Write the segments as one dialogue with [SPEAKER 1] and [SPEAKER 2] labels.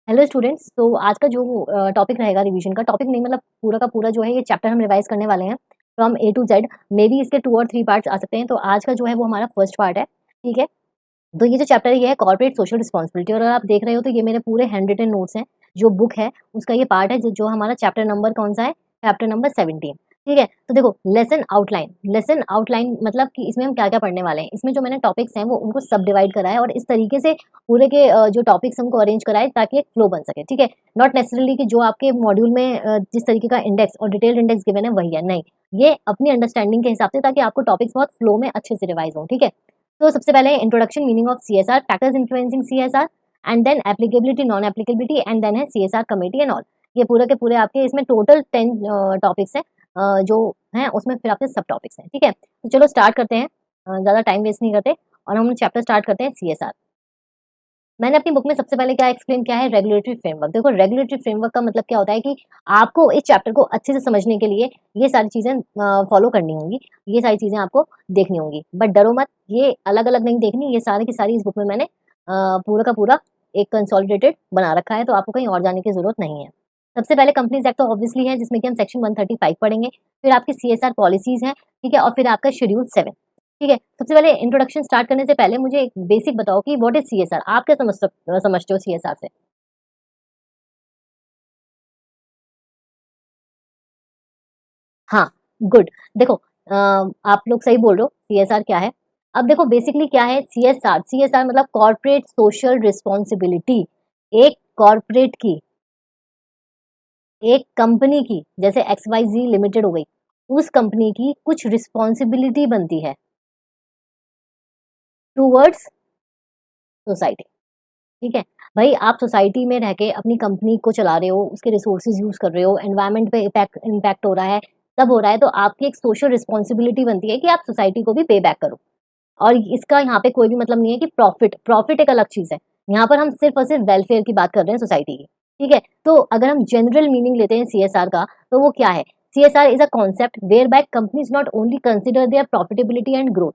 [SPEAKER 1] Hello students. तो आज का जो टॉपिक रहेगा रिवीजन का टॉपिक नहीं, मतलब पूरा का पूरा जो है ये चैप्टर हम रिवाइज करने वाले हैं from A to Z. Maybe इसके 2 और 3 पार्ट्स आ सकते हैं। तो आज का जो है वो हमारा फर्स्ट पार्ट है। ठीक है, तो ये जो चैप्टर है ये है कॉर्पोरेट सोशल रिस्पांसिबिलिटी, और अगर आप देख रहे हो तो ये मेरे पूरे हैंड रिटन नोट्स हैं। जो बुक है उसका ये पार्ट है, जो हमारा चैप्टर नंबर कौन सा है, चैप्टर नंबर 17। ठीक है, तो देखो लेसन आउटलाइन मतलब कि इसमें हम क्या क्या पढ़ने वाले हैं। इसमें जो मैंने टॉपिक्स हैं वो उनको सब डिवाइड करा है और इस तरीके से पूरे के जो टॉपिक्स हमको अरेंज करा है ताकि एक फ्लो बन सके। ठीक है, नॉट नेसेसरली कि जो आपके मॉड्यूल में जिस तरीके का इंडेक्स और डिटेल्ड इंडेक्स गिवन है वही है, नहीं, ये अपनी अंडरस्टैंडिंग के हिसाब से ताकि आपको टॉपिक्स बहुत फ्लो में अच्छे से रिवाइज हो। ठीक है, तो सबसे पहले introduction meaning of CSR, factors influencing CSR, and then applicability non applicability, and then है सीएसआर कमेटी एंड ऑल। ये पूरे के पूरे आपके इसमें टोटल 10 टॉपिक्स हैं जो हैं, उसमें फिर आपके सब टॉपिक्स हैं। ठीक है, तो चलो स्टार्ट करते हैं, ज़्यादा टाइम वेस्ट नहीं करते और हम चैप्टर स्टार्ट करते हैं सीएसआर। मैंने अपनी बुक में सबसे पहले क्या एक्सप्लेन किया है, रेगुलेटरी फ्रेमवर्क। देखो, रेगुलेटरी फ्रेमवर्क का मतलब क्या होता है कि आपको इस चैप्टर को अच्छे से समझने के लिए ये सारी चीजें फॉलो करनी होंगी, ये सारी चीजें आपको देखनी होंगी। बट डरो मत, ये अलग अलग नहीं देखनी, ये सारी की सारी इस बुक में मैंने पूरा का पूरा एक कंसोलिडेटेड बना रखा है, तो आपको कहीं और जाने की जरूरत नहीं है। सबसे पहले कंपनीज एक्ट तो ऑब्वियसली है, जिसमें कि हम सेक्शन 135 पढ़ेंगे। फिर आपकी सीएसआर पॉलिसीज हैं, ठीक है, और फिर आपका शेड्यूल 7। ठीक है, सबसे पहले इंट्रोडक्शन स्टार्ट करने से पहले मुझे एक बेसिक बताओ कि व्हाट इज सीएसआर। आप क्या समझते हो सीएसआर से? हाँ, गुड। देखो, आप लोग सही बोल रहे हो, सीएसआर क्या है। अब देखो बेसिकली क्या है सीएसआर। सीएसआर मतलब कॉर्पोरेट सोशल रिस्पॉन्सिबिलिटी। एक कॉर्पोरेट की, एक कंपनी की, जैसे एक्स वाई जी लिमिटेड हो गई, उस कंपनी की कुछ रिस्पॉन्सिबिलिटी बनती है टूवर्ड्स सोसाइटी। ठीक है, भाई आप सोसाइटी में रह के अपनी कंपनी को चला रहे हो, उसके रिसोर्सेज यूज कर रहे हो, एनवायरनमेंट पे इम्पैक्ट हो रहा है, तब हो रहा है, तो आपकी एक सोशल रिस्पॉन्सिबिलिटी बनती है कि आप सोसाइटी को भी पे बैक करो। और इसका यहाँ पे कोई भी मतलब नहीं है कि प्रॉफिट एक अलग चीज है। यहाँ पर हम सिर्फ और सिर्फ वेलफेयर की बात कर रहे हैं सोसाइटी की। ठीक है, तो अगर हम जनरल मीनिंग लेते हैं सीएसआर का, तो वो क्या है, CSR is a concept whereby companies not only consider their profitability and growth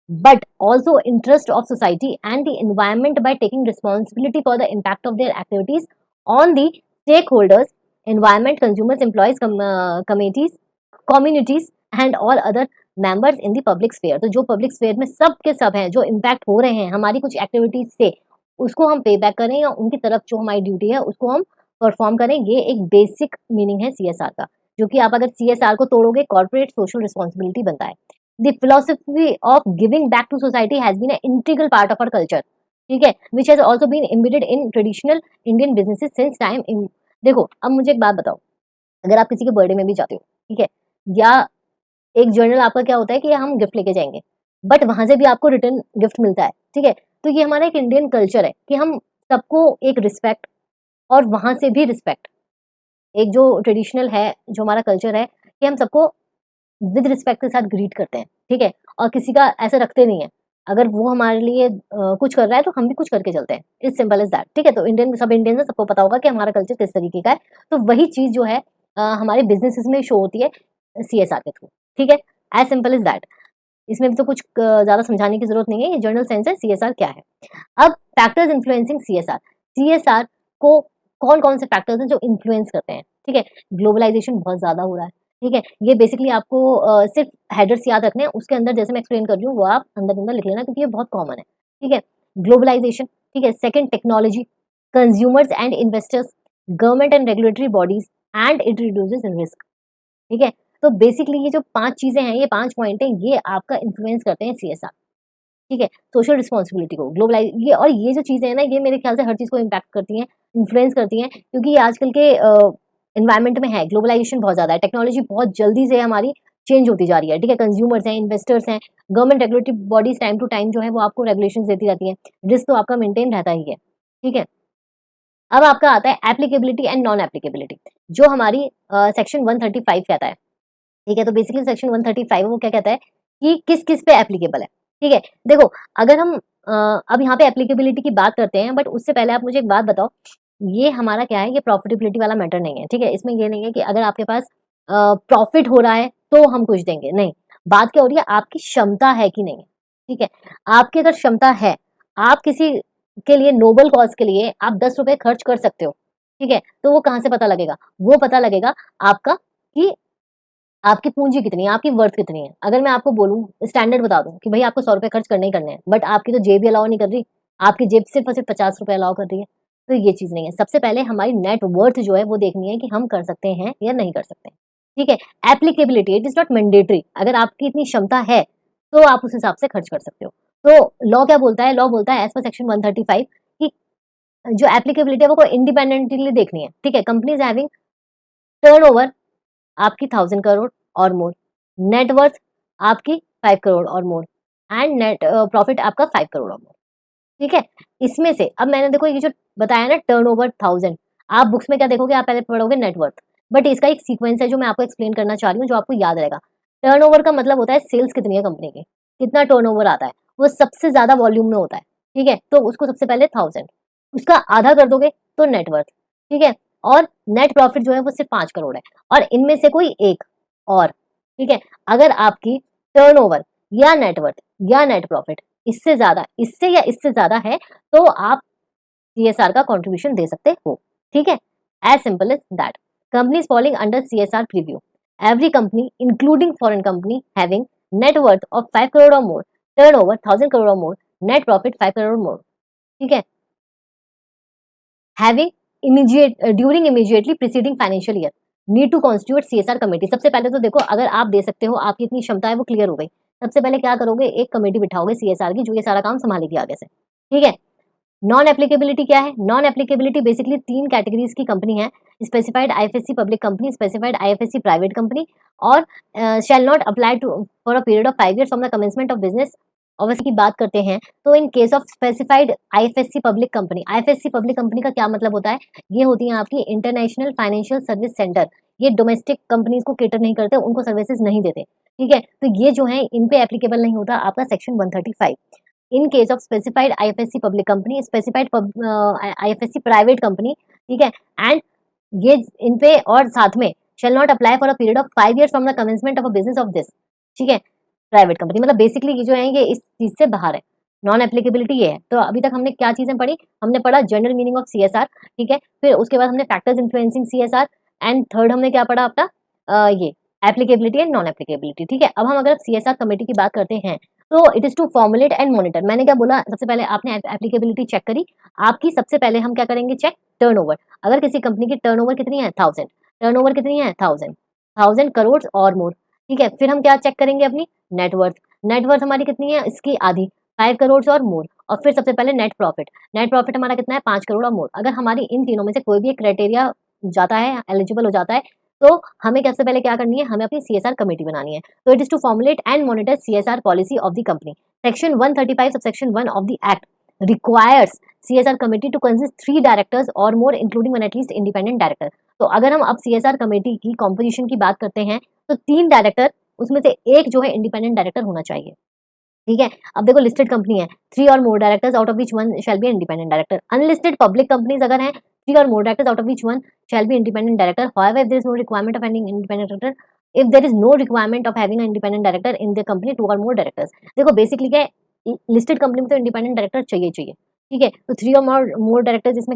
[SPEAKER 1] but also interest of society and the environment by taking responsibility for the impact of their activities on the stakeholders, environment, consumers, employees, communities and all other members in the public sphere। तो जो public sphere में सब के सब हैं, जो impact हो रहे हैं हमारी कुछ एक्टिविटीज से, उसको हम पे बैक करें या उनकी तरफ जो हमारी ड्यूटी है उसको हम परफॉर्म करें। ये एक बेसिक मीनिंग है सीएसआर का, जो कि आप अगर सीएसआर को तोड़ोगे कॉर्पोरेट सोशल रिस्पॉन्सिबिलिटी बनता है। The philosophy of giving back to society has been an integral part of our culture, ठीक है, which has also been embedded in traditional Indian businesses since time in। देखो, अब मुझे एक बात बताओ, अगर आप किसी के बर्थडे में भी जाते हो, ठीक है, या एक जर्नल आपका क्या होता है कि हम गिफ्ट लेके जाएंगे, बट वहां से भी आपको रिटर्न गिफ्ट मिलता है। ठीक है, तो ये हमारा एक इंडियन कल्चर है कि हम सबको एक रिस्पेक्ट और वहां से भी रिस्पेक्ट, एक जो ट्रेडिशनल है, जो हमारा कल्चर है कि हम सबको विद रिस्पेक्ट के साथ ग्रीट करते हैं। ठीक है, और किसी का ऐसे रखते नहीं है, अगर वो हमारे लिए कुछ कर रहा है तो हम भी कुछ करके चलते हैं। It's simple as that. ठीक है, तो इंडियन सब इंडियन है, सबको पता होगा कि हमारा कल्चर किस तरीके का है। तो वही चीज जो है हमारे बिजनेसेस में शो होती है सीएसआर के थ्रू। ठीक है, एज सिंपल एज दैट। इसमें भी तो कुछ ज्यादा समझाने की जरूरत नहीं है, ये जर्नल सेंस है सीएसआर क्या है। अब फैक्टर्स इन्फ्लुएंसिंग सीएसआर। सीएसआर को कौन कौन से फैक्टर्स हैं जो इन्फ्लुएंस करते हैं। ठीक है, ग्लोबलाइजेशन बहुत ज्यादा हो रहा है। ठीक है, ये बेसिकली आपको सिर्फ हेडर्स याद रखने हैं, उसके अंदर जैसे मैं एक्सप्लेन कर रही हूँ वो आप अंदर अंदर लिख लेना, क्योंकि ये बहुत कॉमन है। ठीक है, ग्लोबलाइजेशन, ठीक है, second technology, consumers and investors, government and regulatory bodies, and it reduces risk. ठीक है, तो बेसिकली ये जो 5 चीजें हैं, ये 5 पॉइंट हैं, ये आपका इन्फ्लुएंस करते हैं सीएसआर। ठीक है, सोशल रिस्पॉन्सिबिलिटी को, ग्लोबलाइज, ये और ये जो चीजें हैं ना, ये मेरे ख्याल से हर चीज को इम्पैक्ट करती हैं, इन्फ्लुएंस करती हैं, क्योंकि ये आजकल के एनवायरनमेंट में है। ग्लोबलाइजेशन बहुत ज्यादा है, टेक्नोलॉजी बहुत जल्दी से हमारी चेंज होती जा रही है। ठीक है, कंज्यूमर्स हैं, इन्वेस्टर्स हैं, government regulatory bodies time to time जो है वो आपको रेगुलेशन देती रहती है, रिस्क तो आपका मेंटेन रहता ही है। ठीक है, अब आपका आता है एप्लीकेबिलिटी एंड नॉन एप्लीकेबिलिटी, जो हमारी सेक्शन 135 कहता है। ठीक है, तो बेसिकली सेक्शन 135 वो क्या कहता है कि किस किस पे एप्लीकेबल है। ठीक है, देखो, अगर हम अब यहाँ पे एप्लीकेबिलिटी की बात करते हैं, बट उससे पहले आप मुझे एक बात बताओ, ये हमारा क्या है, ये प्रॉफिटेबिलिटी वाला मैटर नहीं है। ठीक है, इसमें ये नहीं है कि अगर आपके पास प्रॉफिट हो रहा है तो हम कुछ देंगे, नहीं। बात क्या हो रही है, आपकी क्षमता है कि नहीं है। ठीक है, आपकी अगर क्षमता है, आप किसी के लिए, नोबल कॉज के लिए आप 10 रुपए खर्च कर सकते हो, ठीक है। तो वो कहाँ से पता लगेगा? वो पता लगेगा आपका कि आपकी पूंजी कितनी है, आपकी वर्थ कितनी है। अगर मैं आपको बोलूँ, स्टैंडर्ड बता दूँ कि भई आपको 100 रुपए खर्च करने ही करने हैं, बट आपकी तो जेब ही अलाउ नहीं कर रही, आपकी जेब सिर्फ़ और सिर्फ़ 50 रुपए अलाउ कर रही है, तो ये चीज़ नहीं है। सबसे पहले हमारी नेट वर्थ जो है वो देखनी है कि हम कर सकते हैं या नहीं कर सकते, ठीक है। Applicability, it is not mandatory, अगर आपकी इतनी क्षमता है, तो आप उस हिसाब से खर्च कर सकते हो। तो लॉ क्या बोलता है? लॉ बोलता है एज़ पर सेक्शन 135 कि जो एप्लीकेबिलिटी है वो को इंडिपेंडेंटली देखनी है, ठीक है। कंपनीज़ हैविंग टर्नओवर आपकी 1000 करोड़ और मोर, नेट वर्थ आपकी 5 करोड़ और मोर, एंड नेट प्रॉफिट आपका 5 करोड़ और मोर, ठीक है। इसमें से अब मैंने देखो ये जो बताया ना टर्नओवर 1000, आप बुक्स में क्या देखोगे, आप पहले पढ़ोगे नेटवर्थ, बट इसका एक सीक्वेंस है जो मैं आपको एक्सप्लेन करना चाह रही हूँ, जो आपको याद रहेगा। टर्नओवर का मतलब होता है सेल्स कितनी है कंपनी की, कितना टर्नओवर आता है, वो सबसे ज्यादा वॉल्यूम में होता है, ठीक है। तो उसको सबसे पहले 1000, उसका आधा कर दोगे तो नेटवर्थ, ठीक है। और नेट प्रॉफिट जो है वो सिर्फ 5 करोड़ है, और इनमें से कोई एक और, ठीक है। अगर आपकी टर्नओवर या नेटवर्थ या नेट प्रॉफिट इससे ज्यादा, इससे या इससे ज्यादा है, तो आप सीएसआर का कंट्रीब्यूशन दे सकते हो, ठीक है। As simple as that. Companies falling under CSR preview, every company including foreign company having net worth of 5 crore और मोर, टर्न ओवर 1000 करोड़ और more, net profit 5 crore more, ठीक है। Having immediate during immediately preceding financial year need to constitute CSR committee. सबसे पहले तो देखो, अगर आप दे सकते हो, आपकी इतनी क्षमता है वो क्लियर हो गई, सबसे पहले क्या करोगे, एक कमेटी बिठाओगे सीएसआर की, जो ये सारा काम संभालेगी आगे से, ठीक है। नॉन एप्लीकेबिलिटी क्या है? नॉन एप्लीकेबिलिटी बेसिकली 3 कैटेगरीज की कंपनी है, specified IFSC public company, specified IFSC private company, और shall not apply to for a period of 5 years from the commencement of business. Obviously की बात करते हैं तो in case of specified IFSC public company, IFSC public company का क्या मतलब होता है? ये होती है आपकी इंटरनेशनल फाइनेंशियल सर्विस सेंटर, ये डोमेस्टिक कंपनीज को केटर नहीं करते, उनको सर्विसेज नहीं देते, ठीक है। तो ये जो है इन पे एप्लीकेबल नहीं होता आपका section 135। In case of specified IFSC public company, specified IFSC private company, ठीक है। एंड ये इन पे और साथ में shall not apply for a period of 5 years from the commencement of a business of this, ठीक है, प्राइवेट कंपनी। मतलब बेसिकली ये जो है ये इस चीज से बाहर है, नॉन एप्लीकेबिलिटी ये है। तो अभी तक हमने क्या चीजें पढ़ी? हमने पढ़ा जनरल मीनिंग ऑफ सीएसआर, ठीक है। फिर उसके बाद हमने factors influencing CSR, and third हमने क्या पढ़ा अपना, ये एप्लीकेबिलिटी एंड नॉन एप्लीकेबिलिटी, ठीक है। अब हम अगर सीएसआर कमेटी की बात करते हैं, तो it is to formulate and monitor. मैंने क्या बोला, सबसे पहले आपने एप्लीकेबिलिटी चेक करी आपकी, सबसे पहले हम क्या करेंगे चेक, टर्नओवर। अगर किसी कंपनी की टर्नओवर कितनी है 1000, टर्नओवर कितनी है 1000, 1000 करोड़ और मोर, ठीक है। फिर हम क्या चेक करेंगे अपनी नेटवर्थ, नेटवर्थ हमारी कितनी है, इसकी आधी 5 करोड़ और मोर, और फिर सबसे पहले नेट प्रॉफिट, नेट प्रॉफिट हमारा कितना है 5 करोड़ और मोर। अगर हमारी इन तीनों में से कोई भी एक क्राइटेरिया जाता है, एलिजिबल हो जाता है, तो हमें सबसे पहले क्या करनी है, हमें अपनी सीएसआर कमेटी बनानी है। तो it is to formulate and monitor CSR policy of the company. Section 135 subsection 1 of the act requires CSR committee to consist 3 directors or more including one at least independent director। तो अगर हम अब CSR committee की composition की बात करते हैं, तो 3 डायरेक्टर, उसमें से एक जो है इंडिपेंडेंट डायरेक्टर होना चाहिए, ठीक है। अब देखो लिस्टेड कंपनी है, 3 और more directors out of which one shall be independent director. Unlisted public companies अगर हैं, 3 और more directors out of which one shall be independent director. However if there is no requirement of having independent director, if there is no requirement of having independent director in the company 2 और more directors. देखो basically क्या है, listed company में तो independent director चाहिए चाहिए, ठीक है। तो 3 और मोर डायरेक्टर्स इसमें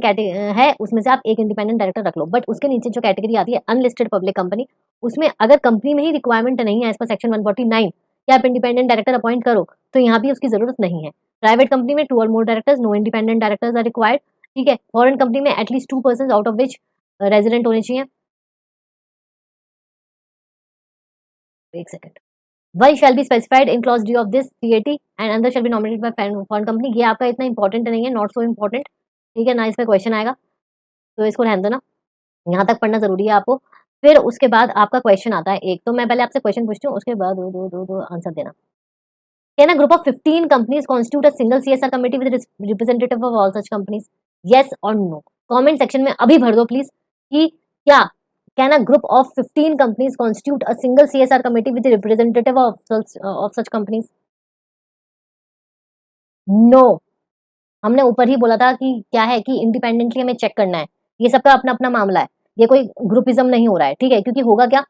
[SPEAKER 1] है, उसमें से आप एक इंडिपेंडेंट डायरेक्टर रख लो। बट उसके नीचे जो कैटेगरी आती है अनलिस्टेड पब्लिक कंपनी, उसमें अगर कंपनी में ही रिक्वायरमेंट नहीं है एज पर सेक्शन 149 कि आप इंडिपेंडेंट डायरेक्टर अपॉइंट करो, तो यहाँ भी उसकी जरूरत नहीं है। प्राइवेट कंपनी में 2 और more directors, no independent directors are required, ठीक है। फॉरेन कंपनी में at least 2 person out of which resident होने चाहिए। एक second. One shall be specified in clause D of this TAT and अंदर shall be nominated by foreign company. ये आपका इतना इंपॉर्टेंट नहीं है, नॉट सो इंपॉर्टेंट, ठीक है ना, इस पे क्वेश्चन आएगा, तो इसको रहने दो ना, यहाँ तक पढ़ना जरूरी है आपको। फिर उसके बाद आपका क्वेश्चन आता है एक, तो मैं पहले आपसे क्वेश्चन पूछती हूँ, उसके बाद दो दो दो दो आंसर देना। Can a group of 15 companies constitute a single CSR committee with representative of all such companies? Yes or no? Comment section में अभी भर दो प्लीज कि क्या can a group of 15 companies constitute a single CSR committee with representative of such companies? No. हमने ऊपर ही बोला था कि क्या है कि इंडिपेंडेंटली हमें चेक करना है, ये सबका अपना अपना मामला है, ये कोई ग्रुपिज्म नहीं हो रहा है, ठीक है। क्योंकि होगा क्या,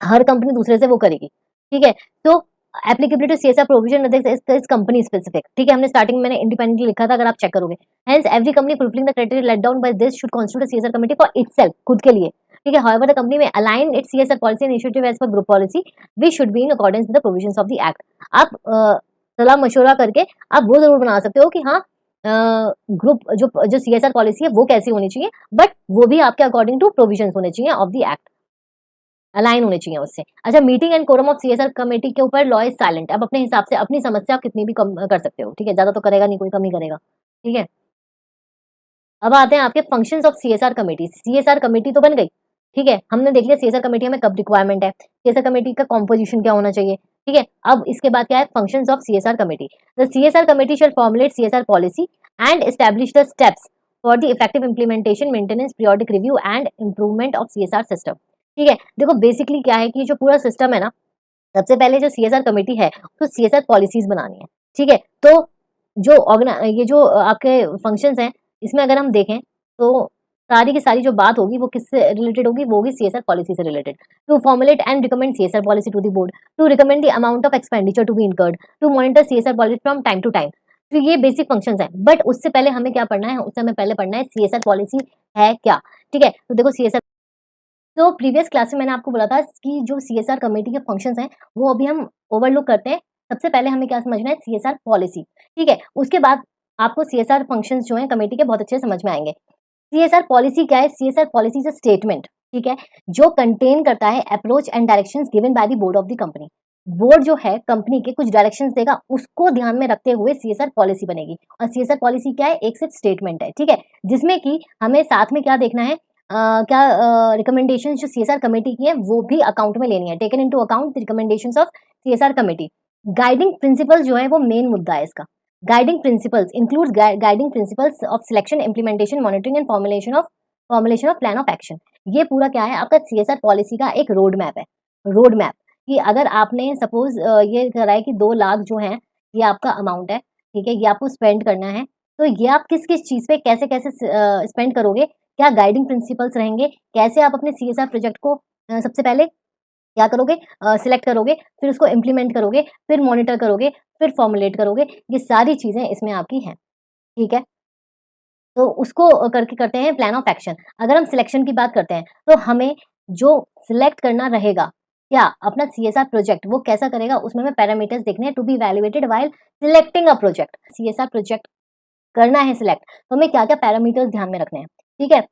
[SPEAKER 1] हर कंपनी दूसरे से वो करेगी, ठीक है। तो applicability to CSR provision is company specific, ठीक है, हमने स्टार्टिंग में मैंने इंडिपेंडेंटली लिखा था, अगर आप चेक करोगे। Hence every company fulfilling the criteria let down by this should constitute a CSR committee for itself, खुद के लिए, ठीक है। However the company may align its CSR policy and initiative as per group policy which should be in accordance with the provisions of the act. आप सलाह मशवरा करके आप वो जरूर बना सकते हो कि हाँ ग्रुप जो जो सीएसआर पॉलिसी है वो कैसी होनी चाहिए, बट वो भी आपके अकॉर्डिंग टू प्रोविजंस होने चाहिए ऑफ द एक्ट, अलाइन होने चाहिए उससे। अच्छा, meeting and quorum of CSR committee के ऊपर लॉ इज साइलेंट। अब अपने हिसाब से अपनी समस्या आप कितनी भी कम कर सकते हो, ठीक है, ज्यादा तो करेगा नहीं कोई, कम ही करेगा, ठीक है। अब आते हैं आपके functions of CSR committee. CSR committee तो बन गई, ठीक है, हमने देख लिया सीएसआर कमेटी हमें कब रिक्वायरमेंट है, सीएसआर कमेटी का कॉम्पोजिशन क्या होना चाहिए, ठीक है। अब इसके बाद क्या है, functions of CSR committee. The CSR committee shell formulate CSR policy and establish the steps for the effective implementation, maintenance, periodic review and improvement of CSR system, ठीक है। देखो बेसिकली क्या है कि जो पूरा सिस्टम है ना, सबसे पहले जो सीएसआर कमेटी है तो सीएसआर पॉलिसीज बनानी है, ठीक है। तो जो ये जो आपके फंक्शंस हैं, इसमें अगर हम देखें तो सारी की सारी जो बात होगी वो किससे रिलेटेड होगी, वो होगी सीएसआर पॉलिसी से related. To formulate and recommend CSR policy to the board, to recommend the amount of expenditure to be incurred, to monitor CSR policy from time to time. तो ये बेसिक फंक्शंस हैं, but उससे पहले हमें क्या पढ़ना है, उससे हमें पहले पढ़ना है सीएसआर पॉलिसी है क्या, ठीक है। तो देखो सीएसआर, तो प्रीवियस क्लास में मैंने आपको बोला था कि जो सीएसआर कमेटी के फंक्शंस हैं वो अभी हम ओवरलुक करते हैं। सबसे पहले हमें क्या समझना है, सीएसआर पॉलिसी, ठीक है। उसके बाद आपको सीएसआर फंक्शंस जो हैं कमेटी के बहुत अच्छे से समझ में आएंगे। सीएसआर पॉलिसी क्या है, CSR policy is a statement, ठीक है, जो कंटेन करता है approach and directions given by the board of the company. Board जो है कंपनी के कुछ डायरेक्शंस देगा, उसको ध्यान में रखते हुए सीएसआर पॉलिसी बनेगी। और सीएसआर पॉलिसी क्या है, एक सिर्फ स्टेटमेंट है, ठीक है, जिसमें कि हमें साथ में क्या देखना है, क्या रिकमेंडेशंस जो सीएसआर कमेटी की है वो भी अकाउंट में लेनी है, taken into account the recommendations of CSR committee. Guiding principal जो है वो मेन मुद्दा है इसका। Guiding principles includes guiding principles of selection, implementation, monitoring and formulation of plan of action. ये पूरा क्या है, आपका सीएसआर पॉलिसी का एक रोड मैप है। रोड मैप कि अगर आपने सपोज ये करा है कि 2 लाख जो है ये आपका अमाउंट है, ठीक है, ये आपको स्पेंड करना है, तो ये आप किस किस चीज पे कैसे कैसे स्पेंड करोगे, क्या गाइडिंग प्रिंसिपल्स रहेंगे, कैसे आप अपने सीएसआर प्रोजेक्ट को सबसे पहले क्या करोगे, सिलेक्ट करोगे, फिर उसको इम्प्लीमेंट करोगे, फिर मॉनिटर करोगे, फिर फॉर्मुलेट करोगे, ये सारी चीजें इसमें आपकी हैं, ठीक है। तो उसको करके करते हैं प्लान ऑफ एक्शन। अगर हम सिलेक्शन की बात करते हैं तो हमें जो सिलेक्ट करना रहेगा क्या अपना सीएसआर प्रोजेक्ट, वो कैसा करेगा, उसमें हमें पैरामीटर्स देखने हैं to be evaluated while selecting a project. CSR project करना है सिलेक्ट, तो हमें क्या क्या पैरामीटर्स ध्यान में रखने हैं, ठीक है।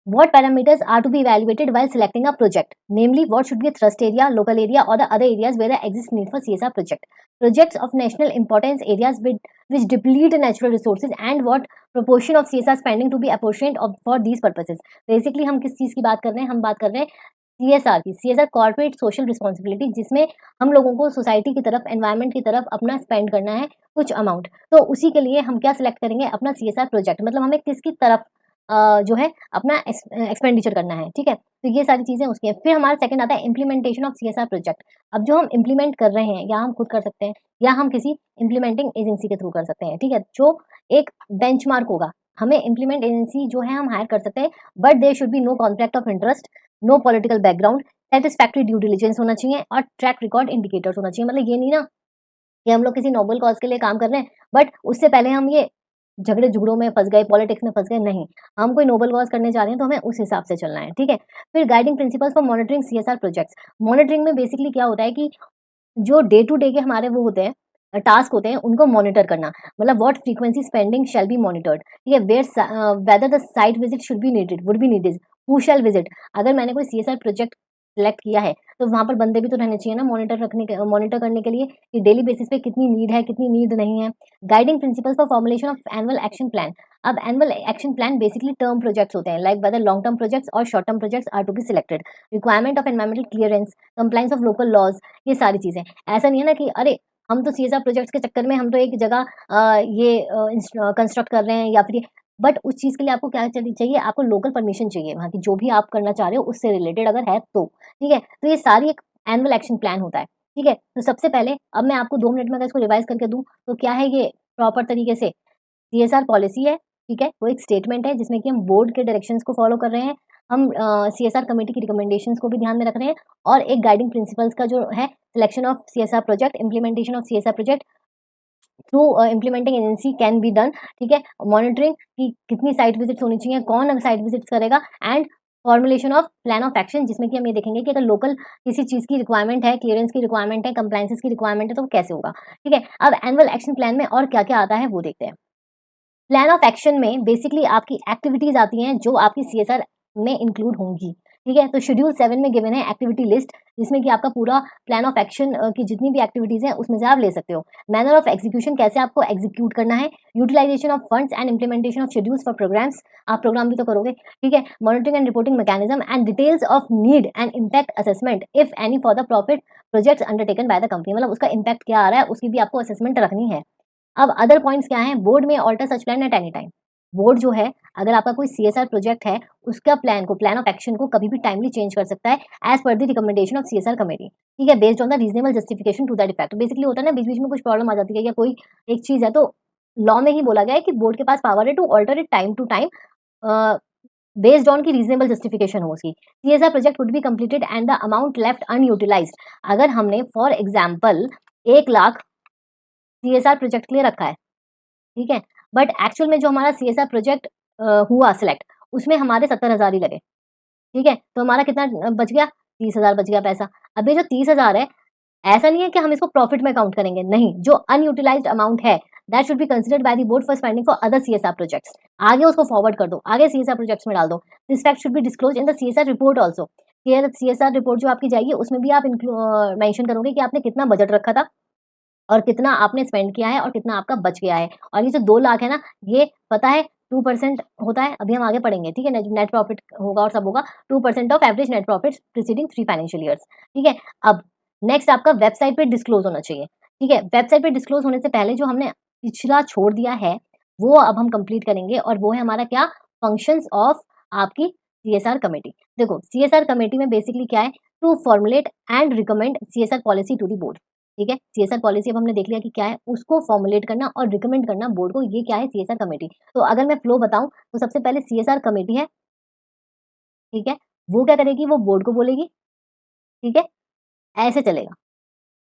[SPEAKER 1] What parameters are to be evaluated while selecting a project? Namely, what should be a thrust area, local area, or the other areas where there exists need for CSR project? Projects of national importance areas which deplete natural resources and what proportion of CSR spending to be apportioned for these purposes? Basically, हम किस चीज की बात कर रहे हैं? हम बात कर रहे हैं सीएसआर की, सीएसआर कॉर्पोरेट सोशल रिस्पॉन्सिबिलिटी, जिसमें हम लोगों को सोसाइटी की तरफ, एनवायरनमेंट की तरफ अपना स्पेंड करना है कुछ अमाउंट। तो उसी के लिए हम क्या सिलेक्ट करेंगे, अपना सीएसआर प्रोजेक्ट, मतलब हमें किसकी तरफ जो है अपना एक्सपेंडिचर करना है, ठीक है। तो ये सारी चीजें उसकी हैं। फिर हमारा सेकंड आता है इम्प्लीमेंटेशन ऑफ सीएसआर प्रोजेक्ट। अब जो हम इम्प्लीमेंट कर रहे हैं, या हम खुद कर सकते हैं या हम किसी इम्प्लीमेंटिंग एजेंसी के थ्रू कर सकते हैं, ठीक है, जो एक बेंचमार्क होगा। हमें इम्प्लीमेंट एजेंसी जो है हम हायर कर सकते हैं, but there should be no conflict of interest, no political background, satisfactory due diligence होना चाहिए और ट्रैक रिकॉर्ड इंडिकेटर्स होना चाहिए। मतलब ये नहीं ना कि हम लोग किसी नोबल कॉज के लिए काम कर रहे हैं, बट उससे पहले हम ये झगड़े झुगड़ों में फंस गए, पॉलिटिक्स में फंस गए, नहीं। हम कोई नोबल कॉज करने जा रहे हैं तो हमें उस हिसाब से चलना है, ठीक है। फिर guiding principles for monitoring CSR projects. Monitoring में बेसिकली क्या होता है कि जो डे टू डे के हमारे वो होते हैं, टास्क होते हैं, उनको मॉनिटर करना। मतलब what frequency spending shall be monitored, ठीक है, whether the site visit should be needed, would be needed, who shell visit. अगर मैंने कोई सीएसआर प्रोजेक्ट सिलेक्ट किया है तो वहां पर बंदे भी तो रहने चाहिए ना, मॉनिटर करने के लिए कि डेली बेसिस पे कितनी नीड है, कितनी नीड नहीं है। Guiding principles for formulation of annual action plan. अब annual action plan basically term projects होते हैं, like whether long term projects और short term projects are to be selected. Requirement of environmental clearance, compliance of local laws, ये सारी चीजें। ऐसा नहीं है ना कि अरे हम तो सीएसआर प्रोजेक्ट्स के चक्कर में हम तो एक जगह ये कंस्ट्रक्ट कर रहे हैं या फिर, बट उस चीज के लिए आपको क्या चाहिए, आपको लोकल परमिशन चाहिए वहाँ की, जो भी आप करना चाह रहे हो उससे रिलेटेड अगर है तो, ठीक है। तो ये सारी एक एनुअल एक्शन प्लान होता है, ठीक है। तो सबसे पहले अब मैं आपको 2 मिनट में अगर इसको रिवाइज करके दूं तो क्या है, ये प्रॉपर तरीके से सीएसआर पॉलिसी है, ठीक है, वो एक स्टेटमेंट है जिसमें कि हम बोर्ड के डायरेक्शंस को फॉलो कर रहे हैं, हम सीएसआर कमेटी की रिकमेंडेशंस को भी ध्यान में रख रहे हैं, और एक गाइडिंग प्रिंसिपल्स का जो है selection of CSR project, implementation of CSR project through implementing agency can be done. ठीक है, मॉनिटरिंग कि कितनी साइट विजिट्स होनी चाहिए, कौन साइट विजिट्स करेगा, and formulation of plan of action, जिसमें कि हम ये देखेंगे कि अगर लोकल किसी चीज़ की रिक्वायरमेंट है, क्लियरेंस की रिक्वायरमेंट है, कंप्लायंसेस की रिक्वायरमेंट है, तो वो कैसे होगा। ठीक है, अब एनुअल एक्शन प्लान में और क्या-क्या आता है वो देखते हैं। प्लान ऑफ एक्शन में बेसिकली आपकी एक्टिविटीज आती हैं जो आपकी सीएसआर में इंक्लूड होंगी। ठीक है, तो शेड्यूल 7 में गिवन है एक्टिविटी लिस्ट, जिसमें कि आपका पूरा प्लान ऑफ एक्शन की जितनी भी एक्टिविटीज हैं उसमें से आप ले सकते हो। मैनर ऑफ एग्जीक्यूशन, कैसे आपको एग्जीक्यूट करना है। Utilisation of funds and implementation of schedules for programmes, आप प्रोग्राम भी तो करोगे। ठीक है, monitoring and reporting mechanism and details of need and impact assessment if any for the profit projects undertaken by the company, मतलब उसका impact क्या आ रहा है उसकी भी आपको असेसमेंट रखनी है। अब अदर पॉइंट्स क्या हैं, बोर्ड में alter such plan at any time. Board जो है, अगर आपका कोई सीएसआर प्रोजेक्ट है, उसका प्लान ऑफ एक्शन को कभी भी टाइमली चेंज कर सकता है as per the recommendation of CSR committee. ठीक है, based on the reasonable justification to that effect. Basically होता है ना, बीच बीच में कुछ प्रॉब्लम आ जाती है या कोई एक चीज है, तो लॉ में ही बोला गया है कि बोर्ड के पास पावर है to alter it time to time based on की रीजनेबल जस्टिफिकेशन हो उसकी। CSR project would be completed and the amount left unutilised, अगर हमने for example 1 lakh CSR project के लिए रखा है, ठीक है, बट एक्चुअल में जो हमारा सीएसआर प्रोजेक्ट हुआ सिलेक्ट, उसमें हमारे 70,000 ही लगे। ठीक है, तो हमारा कितना बच गया, 30,000 बच गया पैसा। अब ये जो 30,000 है, ऐसा नहीं है कि हम इसको प्रॉफिट में काउंट करेंगे, नहीं, जो अनयूटिलाइज्ड अमाउंट है that should be considered bye the board for spending for other CSR projects. आगे उसको फॉरवर्ड कर दो, आगे सीएसआर प्रोजेक्ट्स में डाल दो। This fact should be disclose in the CSR report also. CSR report जो आपकी जाएगी उसमें भी आप मेंशन करोगे कि आपने कितना बजट रखा था और कितना आपने स्पेंड किया है और कितना आपका बच गया है। और ये जो 2 लाख है ना, ये पता है 2% होता है, अभी हम आगे पढ़ेंगे। ठीक है, नेट प्रॉफिट होगा और सब होगा, 2% of average net profit preceding 3 financial years. ठीक है, अब नेक्स्ट आपका वेबसाइट पे डिस्क्लोज होना चाहिए। ठीक है, वेबसाइट पे डिस्क्लोज होने से पहले जो हमने पिछला छोड़ दिया है वो अब हम कंप्लीट करेंगे, और वो है हमारा क्या, फंक्शंस ऑफ आपकी सीएसआर कमेटी। देखो, सीएसआर कमेटी में बेसिकली क्या है, to formulate and recommend CSR policy to the board. ठीक है, सीएसआर पॉलिसी अब हमने देख लिया कि क्या है, उसको फॉर्मुलेट करना और रिकमेंड करना बोर्ड को, ये क्या है, सीएसआर कमेटी। तो अगर मैं फ्लो बताऊं तो सबसे पहले सीएसआर कमेटी है, ठीक है, वो क्या करेगी, वो बोर्ड को बोलेगी। ठीक है, ऐसे चलेगा,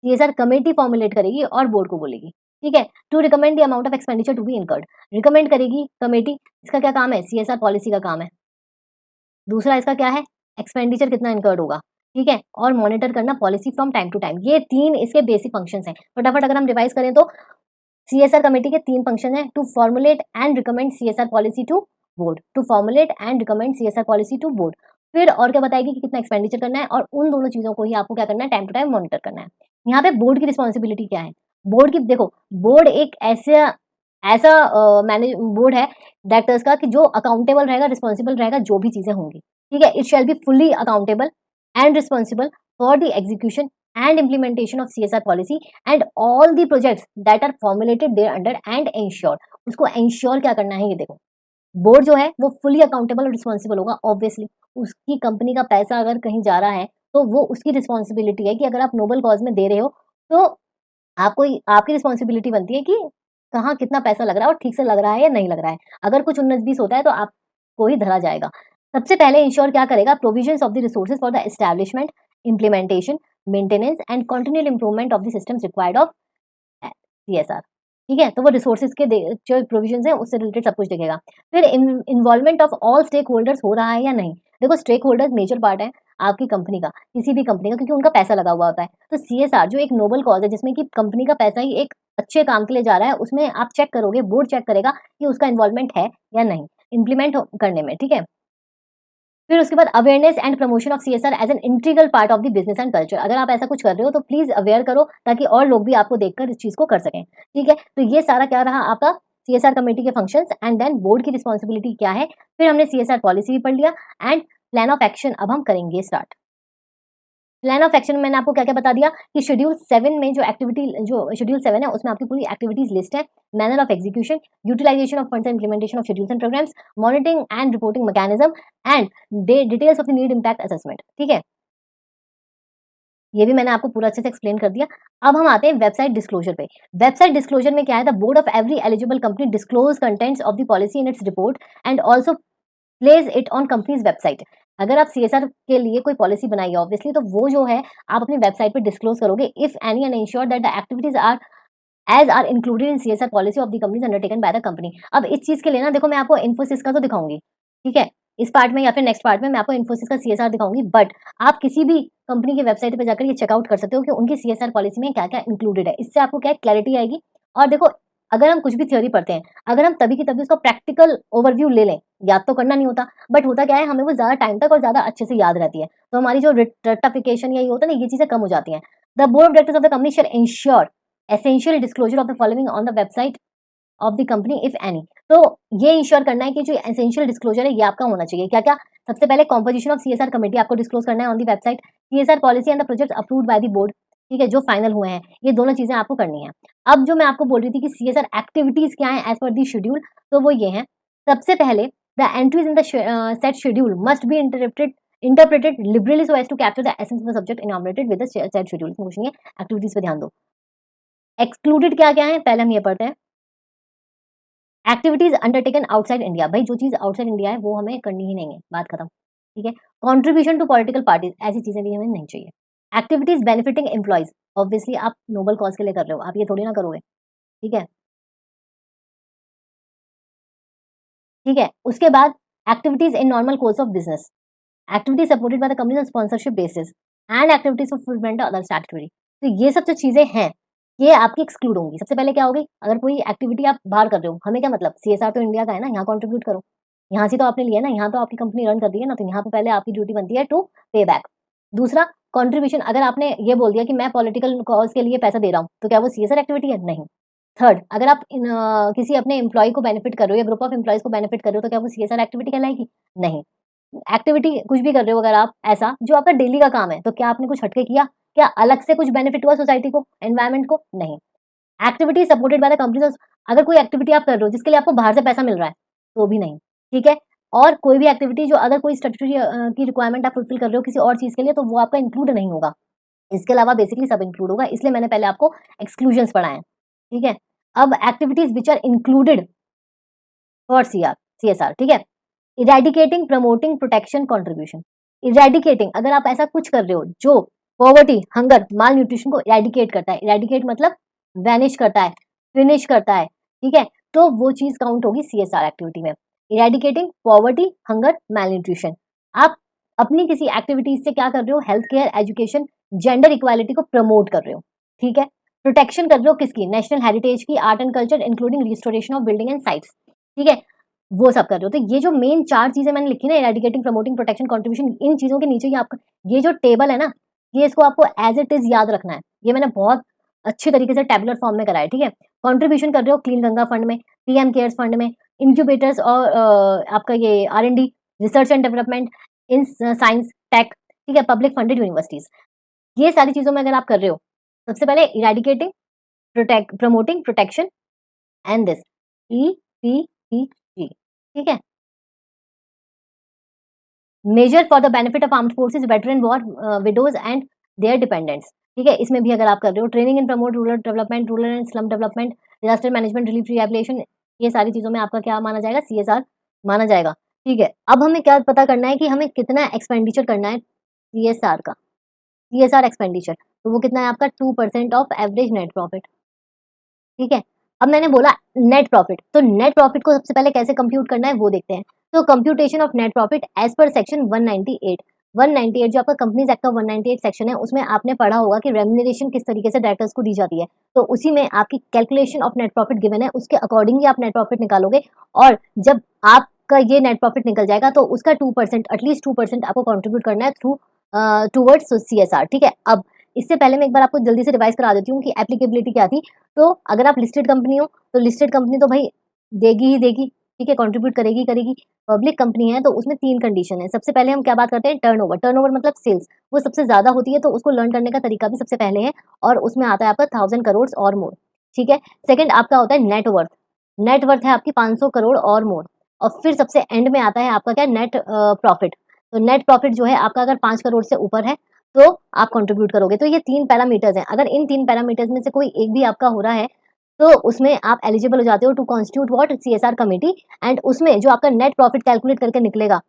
[SPEAKER 1] सीएसआर कमेटी फॉर्मुलेट करेगी और बोर्ड को बोलेगी। ठीक है, to recommend the amount of expenditure to be incurred, recommend करेगी कमेटी, इसका क्या काम है, सीएसआर पॉलिसी का काम है। दूसरा इसका क्या है, एक्सपेंडिचर कितना इनकर्ड होगा। ठीक है, और मॉनिटर करना policy from time to time. ये 3 इसके बेसिक फंक्शंस हैं। फटाफट अगर हम रिवाइज करें तो सीएसआर कमेटी के 3 फंक्शन है, to formulate and recommend CSR policy to board, to formulate and recommend CSR policy to board. फिर और क्या बताएगी कि कितना एक्सपेंडिचर करना है, और उन दोनों चीजों को ही आपको क्या करना है, टाइम टू टाइम मॉनिटर करना है। यहाँ पे बोर्ड की रिस्पॉन्सिबिलिटी क्या है, बोर्ड की, देखो, बोर्ड एक ऐसा ऐसा मैनेज बोर्ड है डायरेक्टर्स का कि जो अकाउंटेबल रहेगा, रिस्पॉन्सिबल रहेगा जो भी चीजें होंगी। ठीक है, it shall be fully accountable and responsible for the execution and implementation of CSR policy and all the projects that are formulated there under and ensure। उसको ensure क्या करना है, ये देखो, बोर्ड जो है वो फुली अकाउंटेबल और रिस्पॉन्सिबल होगा। ऑब्वियसली उसकी कंपनी का पैसा अगर कहीं जा रहा है तो वो उसकी रिस्पॉन्सिबिलिटी है कि अगर आप नोबल कॉज में दे रहे हो तो आपको आपकी रिस्पॉन्सिबिलिटी बनती है कि कहाँ कितना पैसा लग रहा है और ठीक से लग रहा है या नहीं लग रहा है। अगर कुछ 19-20 होता है तो आपको ही धरा जाएगा। सबसे पहले इंश्योर क्या करेगा, provisions of the resources for the establishment, implementation, maintenance and continual improvement of the systems required of CSR. ठीक है, तो वो रिसोर्सेज के जो प्रोविजंस हैं उससे रिलेटेड सब कुछ देखेगा। फिर involvement of all stakeholders हो रहा है या नहीं। देखो, स्टेक होल्डर्स मेजर पार्ट है आपकी कंपनी का, किसी भी कंपनी का, क्योंकि उनका पैसा लगा हुआ होता है। तो सीएसआर जो एक नोबल कॉज है जिसमें कि कंपनी का पैसा ही एक अच्छे काम के लिए जा रहा है, उसमें आप चेक करोगे, बोर्ड चेक करेगा कि उसका इन्वॉल्वमेंट है या नहीं इम्प्लीमेंट करने में। ठीक है, फिर उसके बाद awareness and promotion of CSR as an integral part of the business and culture. अगर आप ऐसा कुछ कर रहे हो तो प्लीज अवेयर करो ताकि और लोग भी आपको देखकर इस चीज को कर सकें। ठीक है, तो ये सारा क्या रहा आपका सीएसआर कमेटी के फंक्शंस एंड देन बोर्ड की रिस्पॉन्सिबिलिटी क्या है। फिर हमने सीएसआर पॉलिसी भी पढ़ लिया एंड प्लान ऑफ एक्शन अब हम करेंगे स्टार्ट। प्लान ऑफ एक्शन में मैंने आपको क्या क्या बता दिया कि शेड्यूल 7 में जो एक्टिविटी, जो शेड्यूल 7 है उसमें आपकी पूरी एक्टिविटीज लिस्ट है। Manner of execution, utilisation of funds and implementation of schedules and programmes, monitoring and reporting mechanism and details of the need impact assessment. ठीक है, ये भी मैंने आपको पूरा अच्छे से एक्सप्लेन कर दिया। अब हम आते हैं वेबसाइट डिस्क्लोजर पे। वेबसाइट डिस्क्लोजर में क्या है, the board of every eligible company disclose contents of the policy in its report and also place it on companies website. अगर आप सीएसआर के लिए कोई पॉलिसी बनाई है ऑब्वियसली, तो वो जो है आप अपनी वेबसाइट पे डिस्क्लोज करोगे, if any and ensure that the activities are as are included in CSR policy of the companies undertaken by the company. अब इस चीज के लिए ना देखो, मैं आपको इन्फोसिस का तो दिखाऊंगी, ठीक है, इस पार्ट में या फिर नेक्स्ट पार्ट में मैं आपको इन्फोसिस का सीएसआर दिखाऊंगी, बट आप किसी भी कंपनी की वेबसाइट पे जाकर ये चेकआउट कर सकते हो कि उनकी सीएसआर पॉलिसी में क्या क्या इंक्लूडेड है। इससे आपको क्या क्लैरिटी आएगी। और देखो, अगर हम कुछ भी थ्योरी पढ़ते हैं, अगर हम तभी की तभी उसका प्रैक्टिकल ओवरव्यू ले लें, याद तो करना नहीं होता, बट होता क्या है, हमें वो ज्यादा टाइम तक और ज्यादा अच्छे से याद रहती है, तो हमारी जो रट्टाफिकेशन या ये होता है ना, ये चीजें कम हो जाती हैं। The board of directors of the company shell ensure essential disclosure of the following on the website of the company if any. तो ये इंश्योर करना है कि जो एसेंशियल डिस्क्लोजर है ये आपका होना चाहिए। क्या क्या? सबसे पहले कॉम्पोजिशन ऑफ सीएसआर कमेटी आपको डिस्क्लोज करना है on the website, CSR policy and the project approved by the board, ठीक है, जो फाइनल हुए हैं, ये दोनों चीजें आपको करनी है। अब जो मैं आपको बोल रही थी कि सीएसआर एक्टिविटीज क्या है एज पर दी शेड्यूल, तो वो ये है। सबसे पहले, the entries in the said schedule must be interpreted liberally so as to capture the essence of the subject enumerated with the said schedule. कुछ नहीं है, एक्टिविटीज पे ध्यान दो। एक्सक्लूडेड क्या क्या है, पहले हम ये पढ़ते हैं। एक्टिविटीज अंडरटेकन आउटसाइड इंडिया, भाई जो चीज आउटसाइड इंडिया है वो हमें करनी ही नहीं है, बात खत्म, ठीक है। कॉन्ट्रीब्यूशन टू पॉलिटिकल पार्टीज, ऐसी चीजें भी हमें नहीं चाहिए। एक्टिविटीज बेनिफिटिंग एम्प्लॉयज, ऑब्वियसली आप नोबल कॉज के लिए कर रहे हो, आप ये थोड़ी ना करोगे, ठीक है, ठीक है। उसके बाद activities in normal course of business, activities supported by the company on sponsorship basis and activities for fulfilment other statutory. तो ये सब जो चीजें हैं ये आपकी एक्सक्लूड होंगी। सबसे पहले क्या होगी, अगर कोई एक्टिविटी आप बाहर कर रहे हो, हमें क्या मतलब, सीएसआर तो इंडिया का है ना, यहाँ कॉन्ट्रीब्यूट करो, यहाँ से तो आपने लिया ना, यहाँ तो आपकी कंपनी रन कर रही है ना, तो यहाँ पे पहले आपकी ड्यूटी बनती है टू पे बैक। दूसरा, कंट्रीब्यूशन, अगर आपने ये बोल दिया कि मैं पॉलिटिकल कॉज के लिए पैसा दे रहा हूँ, तो क्या वो सीएसआर एक्टिविटी है? नहीं। थर्ड, अगर आप किसी अपने एम्प्लॉय को बेनिफिट कर रहे हो या ग्रुप ऑफ एम्प्लॉयज को बेनिफिट कर रहे हो, तो क्या वो सीएसआर एक्टिविटी कहलाएगी? नहीं। एक्टिविटी कुछ भी कर रहे हो अगर आप ऐसा जो आपका डेली का काम है, तो क्या आपने कुछ हटके किया? क्या अलग से कुछ बेनिफिट हुआ सोसाइटी को, एनवायरमेंट को? नहीं। Activity supported by the company, अगर कोई एक्टिविटी आप कर रहे हो जिसके लिए आपको बाहर से पैसा मिल रहा है, तो भी नहीं, ठीक है। और कोई भी एक्टिविटी जो अगर कोई स्टैट्यूटरी की रिक्वायरमेंट आप फुलफिल कर रहे हो किसी और चीज के लिए, तो वो आपका इंक्लूड नहीं होगा। इसके अलावा बेसिकली सब इंक्लूड होगा, इसलिए मैंने पहले आपको एक्सक्लूजन्स पढ़ाए, ठीक है। अब activities which are included for CSR, ठीक है। Eradicating, promoting, protection, contribution. Eradicating, अगर आप ऐसा कुछ कर रहे हो जो पॉवर्टी, हंगर, माल न्यूट्रिशन को इरेडिकेट करता है, इरेडिकेट मतलब वैनिश करता है, फिनिश करता है, ठीक है, तो वो चीज काउंट होगी सीएसआर एक्टिविटी में। इरेडिकेटिंग पॉवर्टी, हंगर, माल न्यूट्रिशन। आप अपनी किसी एक्टिविटीज से क्या कर रहे हो, health care, education, gender equality को प्रमोट कर रहे हो, ठीक है। प्रोटेक्शन कर रहे हो किसकी, नेशनल हेरिटेज की, art and culture including restoration of building and sites, ठीक है, वो सब कर रहे हो। तो ये जो मेन चार चीजें मैंने लिखी ना, इरेडिकेटिंग, प्रमोटिंग, प्रोटेक्शन, कंट्रीब्यूशन, इन चीजों के नीचे ही आपका ये जो टेबल है ना, ये इसको आपको एज इट इज याद रखना है। ये मैंने बहुत अच्छी तरीके से टैबुलर फॉर्म में कराया, ठीक है। कंट्रीब्यूशन कर रहे हो क्लीन गंगा फंड में, पीएम केयर्स फंड में, इंक्यूबेटर्स और आपका ये R and D, research and development in science tech, ठीक है, पब्लिक फंडेड यूनिवर्सिटीज, ये सारी चीजों में अगर आप कर रहे हो, सबसे पहले eradicating, promoting, protection and this EPPG, ठीक है। Measure for the benefit of armed forces, veteran war widows and their dependents, ठीक है, इसमें भी अगर आप कर रहे हो training and promote rural development, rural and slum development, disaster management, relief, rehabilitation, ये सारी चीजों में आपका क्या माना जाएगा, सीएसआर माना जाएगा, ठीक है। अब हमें क्या पता करना है कि हमें कितना एक्सपेंडिचर करना है सीएसआर का, सीएसआर एक्सपेंडिचर, तो वो कितना है आपका 2% ऑफ एवरेज नेट प्रॉफिट, ठीक है। अब मैंने बोला नेट प्रॉफिट, तो नेट प्रॉफिट को सबसे पहले कैसे कंप्यूट करना है वो देखते हैं। तो computation of net profit as per section 198 जो आपका कंपनीज एक्ट का 198 सेक्शन है, उसमें आपने पढ़ा होगा कि रेम्यूनरेशन किस तरीके से डायरेक्टर्स को दी जाती है, तो उसी में आपकी calculation of net profit given है, उसके अकॉर्डिंगली आप नेट प्रॉफिट निकालोगे, और जब आपका ये नेट प्रॉफिट निकल जाएगा तो उसका 2%, एटलीस्ट 2% आपको कॉन्ट्रीब्यूट करना है थ्रू टूवर्ड्स सीएसआर, ठीक है। अब इससे पहले मैं एक बार आपको जल्दी से रिवाइज करा देती हूँ कि एप्लीकेबिलिटी क्या थी। तो अगर आप लिस्टेड कंपनी हो, तो लिस्टेड कंपनी तो भाई देगी ही देगी, ठीक है, कंट्रीब्यूट करेगी करेगी। पब्लिक कंपनी है तो उसमें 3 कंडीशन है। सबसे पहले हम क्या बात करते हैं, टर्नओवर। टर्नओवर मतलब सेल्स, वो सबसे ज्यादा होती है, तो उसको लर्न करने का तरीका भी सबसे पहले है, और उसमें आता है आपका 1000 करोड़ और मोर, ठीक है। सेकंड आपका होता है नेटवर्थ, नेटवर्थ है आपकी 500 करोड़ और मोर, और फिर सबसे एंड में आता है आपका क्या, नेट प्रॉफिट। तो नेट प्रॉफिट जो है आपका अगर 5 करोड़ से ऊपर है तो आप कंट्रीब्यूट करोगे। तो ये 3 पैरामीटर्स हैं, अगर इन 3 पैरामीटर्स में से कोई एक भी आपका हो रहा है, तो उसमें आप एलिजिबल हो जाते हो to constitute what CSR committee, and उसमें जो आपका नेट प्रॉफिट कैलकुलेट करके निकलेगा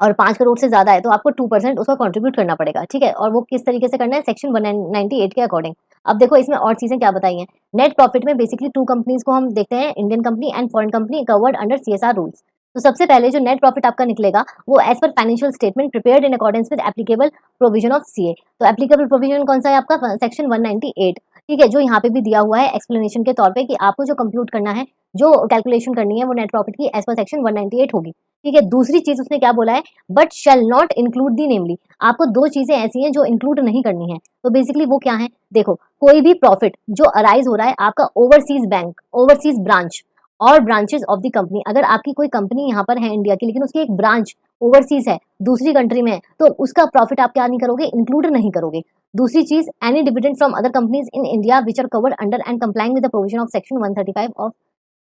[SPEAKER 1] और 5 करोड़ से ज्यादा है तो आपको 2% उसका कंट्रीब्यूट करना पड़ेगा, ठीक है। और वो किस तरीके से करना है, सेक्शन 198 के अकॉर्डिंग। अब देखो इसमें और चीजें क्या बताई हैं। नेट प्रॉफिट में बेसिकली 2 कंपनीज को हम देखते हैं, Indian company and foreign company covered under CSR rules. तो सबसे पहले जो नेट प्रॉफिट आपका निकलेगा वो as per financial statement prepared in accordance with applicable provision of CA. तो एप्लीकेबल प्रोविजन कौन सा है आपका, सेक्शन 198, ठीक है, जो यहाँ पे भी दिया हुआ है एक्सप्लेनेशन के तौर पे कि आपको जो कंप्यूट करना है, जो कैलकुलेशन करनी है वो नेट प्रॉफिट की एज पर सेक्शन 198 होगी, ठीक है। दूसरी चीज उसने क्या बोला है, but shall not include the namely. आपको 2 चीजें ऐसी हैं जो इंक्लूड नहीं करनी है। तो बेसिकली वो क्या है, देखो कोई भी प्रॉफिट जो अराइज हो रहा है आपका ओवरसीज बैंक, ओवरसीज ब्रांच और ब्रांचेस ऑफ द कंपनी, अगर आपकी कोई कंपनी यहाँ पर है इंडिया की लेकिन उसकी एक ब्रांच ओवरसीज है, दूसरी कंट्री में है, तो उसका प्रॉफिट आप क्या नहीं करोगे, इंक्लूड नहीं करोगे। दूसरी चीज, any dividend from other companies in India which are covered under and complying with the provision of section 135 of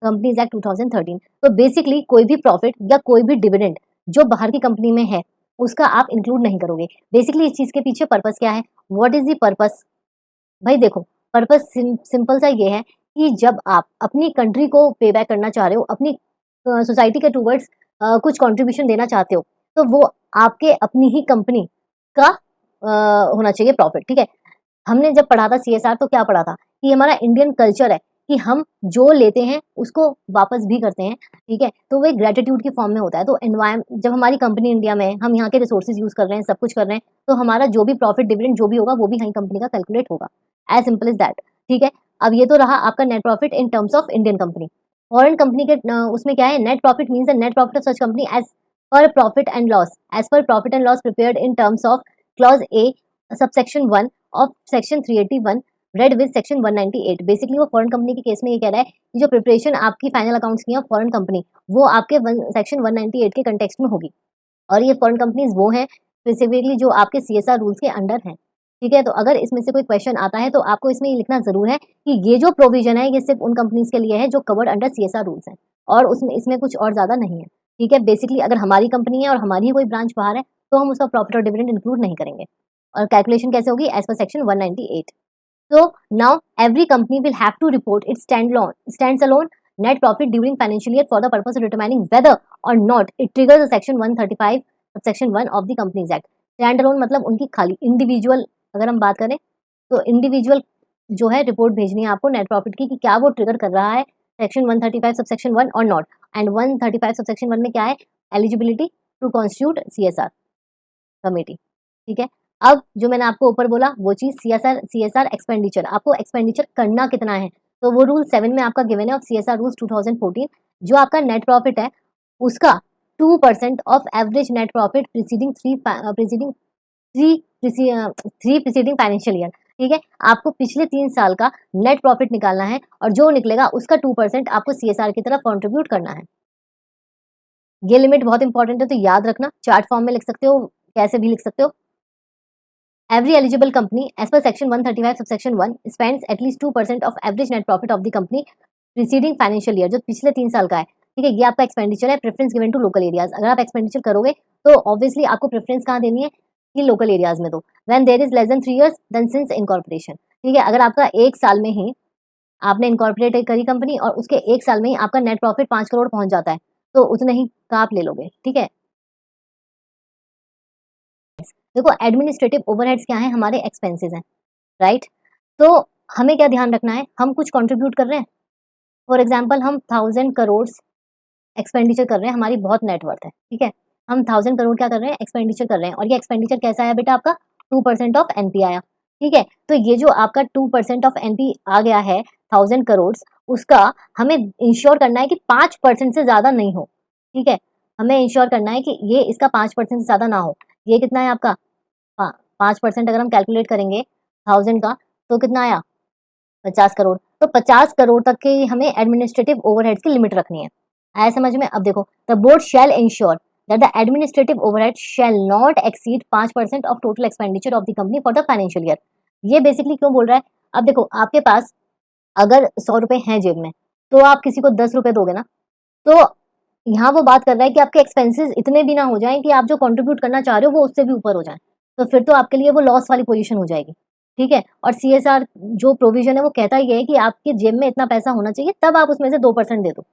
[SPEAKER 1] companies act 2013। तो बेसिकली कोई भी प्रॉफिट या कोई भी डिविडेंड जो बाहर की कंपनी में है उसका आप इंक्लूड नहीं करोगे। बेसिकली इस चीज के पीछे पर्पस क्या है, व्हाट इज द पर्पस, भाई देखो पर्पस सिंपल सा ये है कि जब आप अपनी कंट्री को पे बैक करना चाह रहे हो, अपनी सोसाइटी के टूवर्ड्स कुछ कंट्रीब्यूशन देना चाहते हो, तो वो आपके अपनी ही कंपनी का होना चाहिए प्रॉफिट, ठीक है। हमने जब पढ़ा था सीएसआर तो क्या पढ़ा था कि हमारा इंडियन कल्चर है कि हम जो लेते हैं उसको वापस भी करते हैं, ठीक है। तो वो एक ग्रेटिट्यूड की फॉर्म में होता है। तो एनवायरमेंट, जब हमारी कंपनी इंडिया में है, हम यहाँ के रिसोर्सेज यूज कर रहे हैं, सब कुछ कर रहे हैं, तो हमारा जो भी प्रॉफिट डिविडेंड जो भी होगा वो भी हमारी कंपनी का कैलकुलेट होगा, एज सिंपल इज दैट, ठीक है। अब ये तो रहा आपका net profit in terms of Indian company. Foreign company के उसमें क्या है, net profit means the net profit of such company as per profit and loss, as per profit and loss prepared in terms of clause A subsection 1 of section 381 read with section 198। Basically वो foreign company के case में ये कह रहा है कि जो preparation आपकी फाइनल अकाउंट्स की है फॉरेन कंपनी, वो आपके सेक्शन 198 के कंटेक्स्ट में होगी। और ये फॉरेन कंपनीज वो हैं स्पेसिफिकली जो आपके सीएसआर रूल्स के अंडर हैं, ठीक है। तो अगर इसमें से कोई क्वेश्चन आता है तो आपको इसमें ये लिखना जरूर है कि ये जो प्रोविजन है ये सिर्फ उन कंपनीज के लिए है जो कवर्ड अंडर सीएसआर रूल्स है, और उसमें इसमें कुछ और ज्यादा नहीं है, ठीक है। बेसिकली अगर हमारी कंपनी है और हमारी ही कोई ब्रांच बाहर है तो हम उसका प्रॉफिट और डिविडेंड इंक्लूड नहीं करेंगे। और कैलकुलेशन कैसे होगी, as per section 198। So now every company will have to report its standalone net profit during financial year for the purpose of determining whether or not it triggers the section 135 section 1 of the Companies Act। Standalone मतलब उनकी खाली individual, अगर हम बात करें तो individual जो है रिपोर्ट भेजनी है आपको नेट प्रॉफिट की कि क्या वो ट्रिगर कर रहा है सेक्शन 135 सब सेक्शन 1 और नॉट। एंड 135 सब सेक्शन 1 में क्या है, eligibility to constitute CSR committee, ठीक है। अब जो मैंने आपको ऊपर बोला वो चीज सीएसआर एक्सपेंडिचर, आपको एक्सपेंडिचर करना कितना है, तो वो रूल 7 में आपका गिवन है ऑफ सीएसआर रूल्स 2014। जो आपका नेट प्रॉफिट है उसका 2% of average net profit preceding three preceding financial year, ठीक है। आपको पिछले 3 साल का नेट प्रॉफिट निकालना है और जो निकलेगा उसका 2% आपको सीएसआर की तरफ कॉन्ट्रीब्यूट करना है। ये लिमिट बहुत इंपॉर्टेंट है, तो याद रखना, चार्ट फॉर्म में लिख सकते हो, कैसे भी लिख सकते हो। Every eligible company, as per section 135 subsection 1, spends at least 2% of average net profit of the company preceding financial year, जो पिछले 3 साल का है, ठीक है। ये आपका एक्सपेंडिचर है, preference given to local areas. अगर आप एक्सपेंडिचर करोगे तो ऑब्वियसली आपको प्रेफरेंस कहाँ देनी है, कि लोकल एरियाज में दो। When there is less than 3 years then since incorporation, ठीक है। अगर आपका 1 साल में ही आपने इनकॉर्पोरेट करी कंपनी और उसके 1 साल में ही आपका नेट प्रॉफिट 5 करोड़ पहुंच जाता है, तो उतने ही का आप ले लोगे, ठीक है। देखो एडमिनिस्ट्रेटिव ओवरहेड्स क्या है, हमारे एक्सपेंसेस हैं, राइट। तो हमें क्या ध्यान रखना है, हम कुछ कंट्रीब्यूट कर रहे हैं, फॉर एग्जांपल हम 1000 करोड़ एक्सपेंडिचर कर रहे हैं, हमारी बहुत नेटवर्थ है, ठीक है। हम 1000 करोड़ क्या कर रहे हैं, एक्सपेंडिचर कर रहे हैं, और ये एक्सपेंडिचर कैसा है बेटा, आपका 2% ऑफ एनपी आया, ठीक है। तो ये जो आपका 2% ऑफ एनपी आ गया है 1000 करोड़, उसका हमें इंश्योर करना है कि 5% से ज्यादा नहीं हो, ठीक है। हमें इंश्योर करना है कि ये इसका 5% से ज्यादा ना हो। ये कितना है आपका, 5% अगर हम कैलकुलेट करेंगे 1000 का तो कितना आया, 50 करोड़। तो 50 करोड़ तक की हमें एडमिनिस्ट्रेटिव ओवरहेड्स की लिमिट रखनी है, आया समझ में। अब देखो, the board shall ensure that the administrative overhead shall not exceed 5% of total expenditure of the company for the financial year. ये बेसिकली क्यों बोल रहा है, अब देखो आपके पास अगर 100 रुपए हैं जेब में, तो आप किसी को 10 रुपए दोगे ना, तो यहाँ वो बात कर रहा है कि आपके एक्सपेंसेस इतने भी ना हो जाएं कि आप जो कंट्रीब्यूट करना चाह रहे हो वो उससे भी ऊपर हो जाए, तो फिर तो आपके लिए वो लॉस वाली पोजीशन हो जाएगी, ठीक है। और सीएसआर जो प्रोविजन है वो कहता ही है कि आपके जेब में इतना पैसा होना चाहिए, तब आप उसमें से 2% दे दो।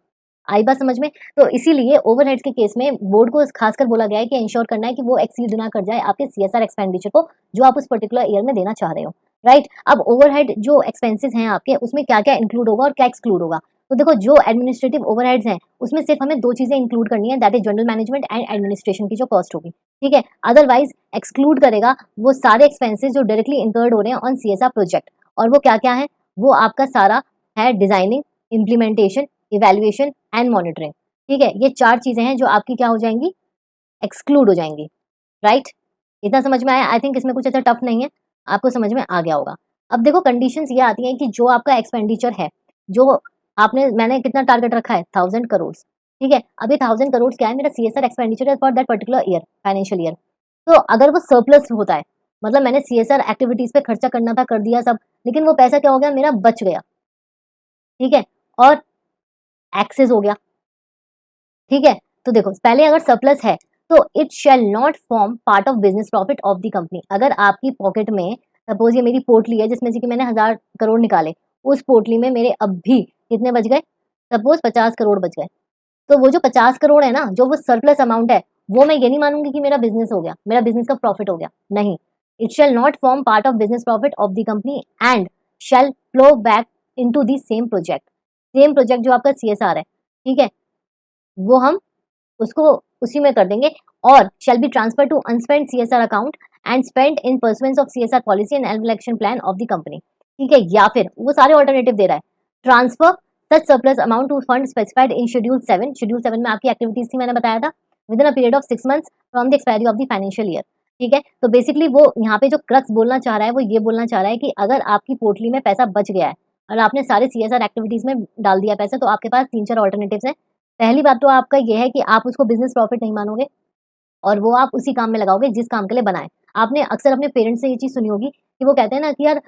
[SPEAKER 1] आई बात समझ में? तो इसीलिए ओवरहेड्स के केस में बोर्ड को खासकर बोला गया है कि इंश्योर करना है कि वो एक्सीड ना कर जाए आपके सीएसआर एक्सपेंडिचर को, जो आप उस पर्टिकुलर ईयर में देना चाह रहे हो, राइट। अब ओवरहेड जो एक्सपेंसेस हैं आपके, उसमें क्या क्या इंक्लूड होगा और क्या एक्सक्लूड होगा। तो देखो, जो एडमिनिस्ट्रेटिव ओवरहेड्स हैं उसमें सिर्फ हमें दो चीजें इंक्लूड करनी है, that is general management and administration की जो कॉस्ट होगी, ठीक है। अदरवाइज एक्सक्लूड करेगा वो सारे एक्सपेंसेस जो डायरेक्टली इंकर्ड हो रहे हैं ऑन सीएसआर प्रोजेक्ट। और वो क्या क्या है? वो आपका सारा है designing, implementation, evaluation and monitoring, ठीक है। ये 4 चीजें हैं जो आपकी क्या हो जाएंगी, एक्सक्लूड हो जाएंगी, राइट। इतना समझ में आया? आई थिंक इसमें कुछ ऐसा टफ नहीं है, आपको समझ में आ गया होगा। अब देखो, कंडीशंस ये आती हैं कि जो आपका एक्सपेंडिचर है, जो आपने मैंने कितना टारगेट रखा है, 1000 करोड़, ठीक है। अब ये 1000 करोड़ क्या है, मेरा सीएसआर एक्सपेंडिचर है for that particular year, financial year. तो अगर वो सरप्लस होता है, मतलब मैंने सीएसआर एक्टिविटीज पे खर्चा करना था, कर दिया सब, लेकिन वो पैसा क्या हो गया, मेरा बच गया, ठीक है, और एक्सेस हो गया, ठीक है। तो देखो, पहले अगर सरप्लस है तो it shall not form part of business profit of the company. अगर आपकी पॉकेट में, सपोज ये मेरी पोटली है जिसमें से कि मैंने 1000 करोड़ निकाले, उस पोटली में मेरे अब भी कितने बच गए, सपोज 50 करोड़ बच गए। तो वो जो 50 करोड़ है ना, जो वो सरप्लस अमाउंट है, वो मैं ये नहीं मानूंगी कि मेरा बिजनेस हो गया, मेरा बिजनेस का प्रॉफिट हो गया, नहीं। It shall not form part of business profit of the company and shall flow back into the same project. Same project जो आपका सीएसआर है, ठीक है, वो हम उसको उसी में कर देंगे। और shall be transfer to unspent CSR account and spent in pursuance of CSR policy and annual action plan of the company, ठीक है। या फिर वो सारे ऑल्टरनेटिव दे रहा है, transfer such surplus amount to fund specified in schedule 7। Schedule 7 में आपकी एक्टिविटीज थी, मैंने बताया था, within a period of 6 months from the expiry of the financial year, ठीक है। तो बेसिकली वो यहाँ पे जो क्रक्स बोलना चाह रहा है, वो ये बोलना चाह रहा है कि अगर आपकी पोटली में पैसा बच गया है और आपने सारे सीएसआर एक्टिविटीज में डाल दिया पैसा, तो आपके पास 3-4 ऑल्टरनेटिव्स हैं। पहली बात तो आपका ये है कि आप उसको बिजनेस प्रॉफिट नहीं मानोगे, और वो आप उसी काम में लगाओगे जिस काम के लिए बनाए। आपने अक्सर अपने पेरेंट्स से ये चीज सुनी होगी कि वो कहते हैं ना कि यार,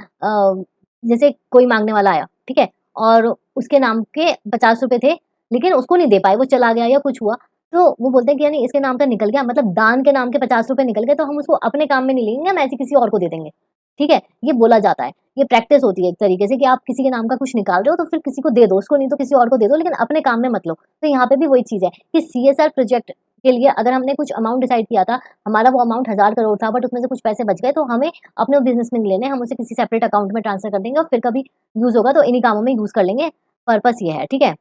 [SPEAKER 1] जैसे कोई मांगने वाला आया, ठीक है, और उसके नाम के 50 रुपए थे, लेकिन उसको नहीं दे पाए, वो चला गया या कुछ हुआ, तो वो बोलते हैं कि यानी इसके नाम का निकल गया, मतलब दान के नाम के 50 रुपए निकल गए, तो हम उसको अपने काम में नहीं लेंगे, हम ऐसे किसी और को दे देंगे, ठीक है। ये बोला जाता है, ये प्रैक्टिस होती है एक तरीके से कि आप किसी के नाम का कुछ निकाल रहे हो तो फिर किसी को दे दो, उसको नहीं तो किसी और को दे दो, लेकिन अपने काम में मत लो। तो यहाँ पे भी वही चीज है कि सीएसआर प्रोजेक्ट के लिए अगर हमने कुछ अमाउंट डिसाइड किया था, हमारा वो अमाउंट 1000 करोड़ था, बट उसमें से कुछ पैसे बच गए, तो हमें अपने बिजनेस में नहीं लेने, हम उसे किसी सेपरेट अकाउंट में ट्रांसफर कर देंगे और फिर कभी यूज होगा तो इन्हीं कामों में यूज कर लेंगे। पर्पस ये है, ठीक है।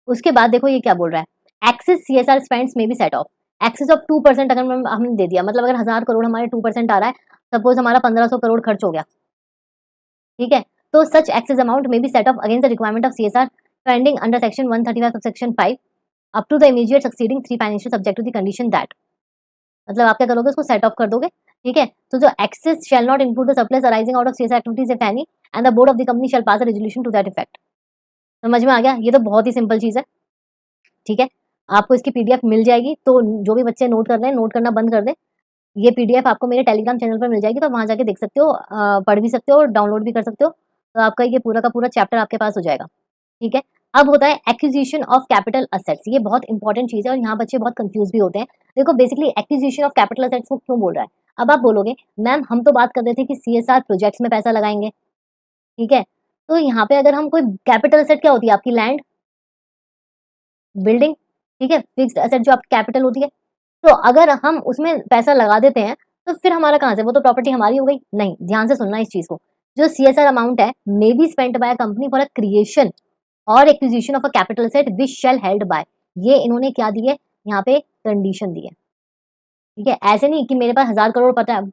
[SPEAKER 1] उसके बाद देखो ये क्या बोल रहा है, एक्सेस सीएसआर स्पेंड्स में भी सेट ऑफ एक्सेस ऑफ 2% अगर हमने दे दिया, मतलब अगर 1000 करोड़ हमारे 2% आ रहा है, सपोज हमारा 1500 करोड़ खर्च हो गया, ठीक है। तो सच एक्सेस अमाउंट में भी set off against the requirement of CSR spending under section 135 of section 5 up to the immediate succeeding 3 financial subject to the condition that. मतलब आप क्या करोगे, उसको सेट ऑफ कर दोगे, ठीक है। तो जो excess shall not include the surplus arising out of CSR activities if any and the board of the company shall pass a resolution to that effect. समझ में आ गया? ये तो बहुत ही सिंपल चीज है, ठीक है। आपको इसकी पीडीएफ मिल जाएगी, तो जो भी बच्चे नोट कर रहे हैं, नोट करना बंद कर दें। ये पीडीएफ आपको मेरे टेलीग्राम चैनल पर मिल जाएगी, तो वहां जाके देख सकते हो, पढ़ भी सकते हो और डाउनलोड भी कर सकते हो। तो आपका ये पूरा का पूरा चैप्टर आपके पास हो जाएगा, ठीक है। अब होता है एक्विजिशन ऑफ कैपिटल असेट्स। ये बहुत इंपॉर्टेंट चीज है और यहाँ बच्चे बहुत कंफ्यूज भी होते हैं। देखो, basically acquisition of capital assets को क्यों बोल रहा है। अब आप बोलोगे, मैम हम तो बात कर रहे थे कि सीएसआर प्रोजेक्ट्स में पैसा लगाएंगे, ठीक है। तो यहाँ पे अगर हम कोई कैपिटल असेट, क्या होती है आपकी, लैंड, बिल्डिंग, ठीक है, फिक्स्ड असेट जो आपकी कैपिटल होती है। तो अगर हम उसमें पैसा लगा देते हैं, तो फिर हमारा कहाँ से, वो तो प्रॉपर्टी हमारी हो गई, नहीं। ध्यान से सुनना इस चीज को, जो सीएसआर अमाउंट है may be spent by a company for a creation और acquisition of a capital asset which shall held by. ये इन्होंने क्या दी है, यहाँ पे कंडीशन दी है, ठीक है। ऐसे नहीं कि मेरे पास 1000 करोड़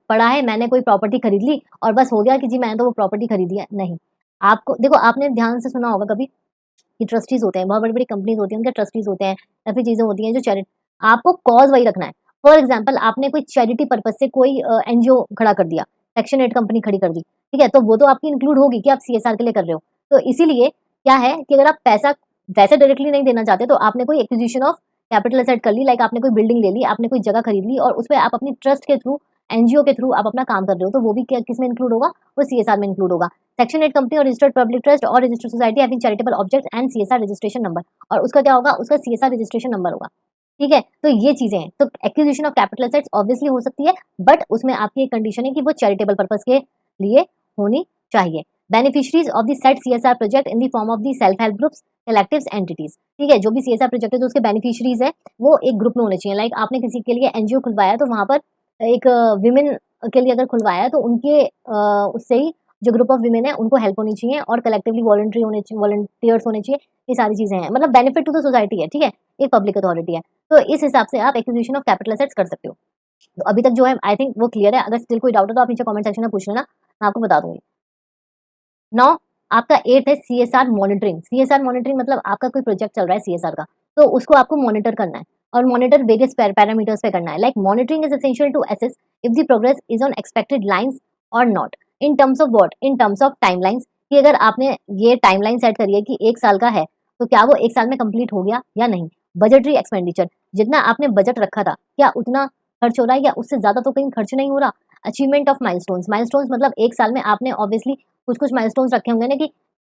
[SPEAKER 1] पड़ा है, मैंने कोई प्रॉपर्टी खरीद ली और बस हो गया कि जी मैंने तो वो प्रॉपर्टी खरीदी है, नहीं। आपको देखो, आपने ध्यान से सुना होगा कभी कि ट्रस्टीज होते हैं, बहुत बड़ी बड़ी कंपनीज होती हैं, उनके ट्रस्टीज होते हैं, या फिर चीजें होती हैं जो चैरिटी, आपको कॉज वही रखना है। फॉर एग्जाम्पल, आपने कोई चैरिटी पर्पज से कोई एनजीओ खड़ा कर दिया, सेक्शन 8 कंपनी खड़ी कर दी, ठीक है, तो वो तो आपकी इंक्लूड होगी कि आप सीएसआर के लिए कर रहे हो। तो इसीलिए क्या है कि अगर आप पैसा वैसे डायरेक्टली नहीं देना चाहते, तो आपने कोई एक्विजिशन ऑफ कैपिटल असेट कर ली, लाइक आपने कोई बिल्डिंग ले ली, आपने कोई जगह खरीद ली, और उस पर आप अपनी ट्रस्ट के थ्रू, एनजीओ के थ्रू आप अपना काम कर रहे हो, तो वो भी किस में इंक्लूड होगा, वो सीएसआर में इंक्लूड होगा। सेक्शन 8 कंपनी और रजिस्टर्ड पब्लिक ट्रस्ट और registered society having charitable objects and CSR registration number, और उसका क्या होगा, उसका सीएसआर रजिस्ट्रेशन नंबर होगा, ठीक है, तो ये चीजें हैं। तो acquisition of capital assets obviously हो सकती है, बट उसमें आपकी एक कंडीशन है कि वो चैरिटेबल पर्पस के लिए होनी चाहिए। Beneficiaries of the set CSR project in the form of the self help groups, collectives, entities. ठीक है, जो भी सीएसआर प्रोजेक्ट है, जो उसके बेनिफिशरीज है, वो एक ग्रुप में होने चाहिए। लाइक आपने किसी के लिए एनजीओ खुलवाया, तो वहां पर एक विमेन के लिए अगर खुलवाया है, तो उनके उससे ही जो ग्रुप ऑफ विमेन है उनको हेल्प होनी चाहिए, और कलेक्टिवली वॉलंटरी होने चाहिए, वॉलंटियर्स होने चाहिए। ये सारी चीजें हैं, मतलब बेनिफिट टू द सोसाइटी है। ठीक है, एक पब्लिक अथॉरिटी है, तो इस हिसाब से आप एक्विजिशन ऑफ कैपिटल एसेट्स कर सकते हो। तो अभी तक जो है आई थिंक वो क्लियर है। अगर स्टिल कोई डाउट है तो आप नीचे कमेंट सेक्शन में पूछ लेना, मैं आपको बता दूंगी। नौ, आपका एट है सीएसआर मॉनिटरिंग। सीएसआर मॉनिटरिंग मतलब आपका कोई प्रोजेक्ट चल रहा है सीएसआर का, तो उसको आपको मॉनिटर करना है, और मॉनिटर वेरियस पैरामीटर्स पे करना है। Like monitoring is essential to assess if the progress is on expected lines और not. In terms of what? In terms of timelines, कि अगर आपने ये टाइमलाइन सेट करी है कि 1 साल का है, तो क्या वो 1 साल में कंप्लीट हो गया या नहीं। बजटरी एक्सपेंडिचर, जितना आपने बजट रखा था क्या उतना खर्च हो रहा है, या उससे ज्यादा तो कहीं खर्च नहीं हो रहा। अचीवमेंट ऑफ माइलस्टोन्स, माइलस्टोन्स मतलब 1 साल में आपने ऑब्वियसली कुछ कुछ माइलस्टोन्स रखे होंगे ना, कि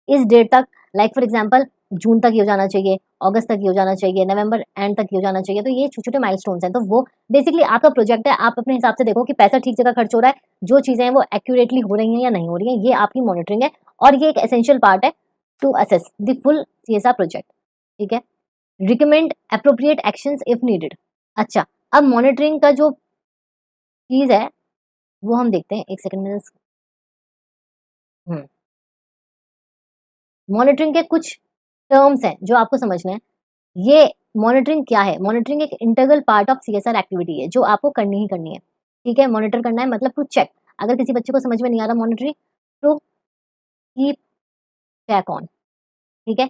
[SPEAKER 1] इस डेट तक, लाइक फॉर एग्जांपल जून तक ये हो जाना चाहिए, अगस्त तक ये हो जाना चाहिए, नवंबर एंड तक ये हो जाना चाहिए। तो ये छोटे छोटे माइलस्टोन्स हैं। तो वो बेसिकली आपका प्रोजेक्ट है, आप अपने हिसाब से देखो कि पैसा ठीक जगह खर्च हो रहा है, जो चीजें हैं वो एक्यूरेटली हो रही हैं या नहीं हो रही हैं, ये आपकी मॉनिटरिंग है। और ये एक एसेंशियल पार्ट है to assess the full CSR project. ठीक है, recommend appropriate actions if needed. अच्छा, अब मॉनिटरिंग का जो चीज है वो हम देखते हैं, एक सेकंड में। मॉनिटरिंग के कुछ टर्म्स हैं जो आपको समझना है। ये मॉनिटरिंग क्या है? मॉनिटरिंग एक integral part of CSR activity है, जो आपको करनी ही करनी है। ठीक है, मॉनिटर करना है मतलब टू चेक। अगर किसी बच्चे को समझ में नहीं आ रहा मॉनिटरिंग, तो कीप चेक ऑन। ठीक है,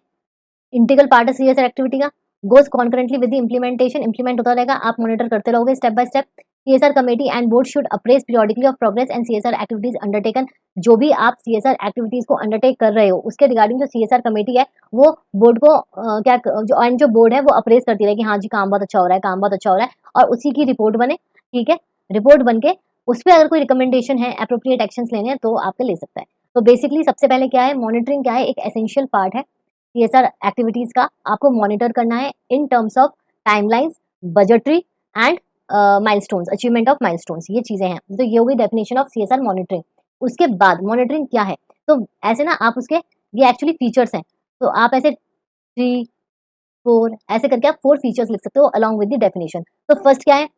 [SPEAKER 1] इंटीग्रल पार्ट है सीएसआर एक्टिविटी का, goes concurrently with the implementation. Implement होता रहेगा, आप मॉनिटर करते रहोगे step by step. CSR committee and board should apprise periodically of progress and CSR activities undertaken. जो भी आप सीएसआर एक्टिविटीज को अंडरटेक कर रहे हो, उसके रिगार्डिंग जो सीएसआर कमेटी है, वो बोर्ड को क्या जो एंड जो बोर्ड है वो अप्रेज करती रहे कि हाँ जी काम बहुत अच्छा हो रहा है, काम बहुत अच्छा हो रहा है, और उसी की रिपोर्ट बने। ठीक है, रिपोर्ट बन के उस पर अगर कोई रिकमेंडेशन है, अप्रोप्रिएट एक्शंस लेने हैं, तो आपके ले सकता है। तो बेसिकली सबसे पहले क्या है, मॉनिटरिंग क्या है, एक एसेंशियल पार्ट है सीएसआर एक्टिविटीज का। आपको मॉनिटर करना है इन terms of timelines, budgetary and milestones, achievement of milestones, ये चीजें हैं। तो ये हो गई डेफिनेशन ऑफ सीएसआर मॉनिटरिंग। उसके बाद मॉनिटरिंग क्या है, तो ऐसे ना आप उसके, ये एक्चुअली फीचर्स हैं, तो आप ऐसे 3 4 ऐसे करके आप 4 फीचर्स लिख सकते हो अलॉन्ग विद द डेफिनेशन। तो फर्स्ट क्या है,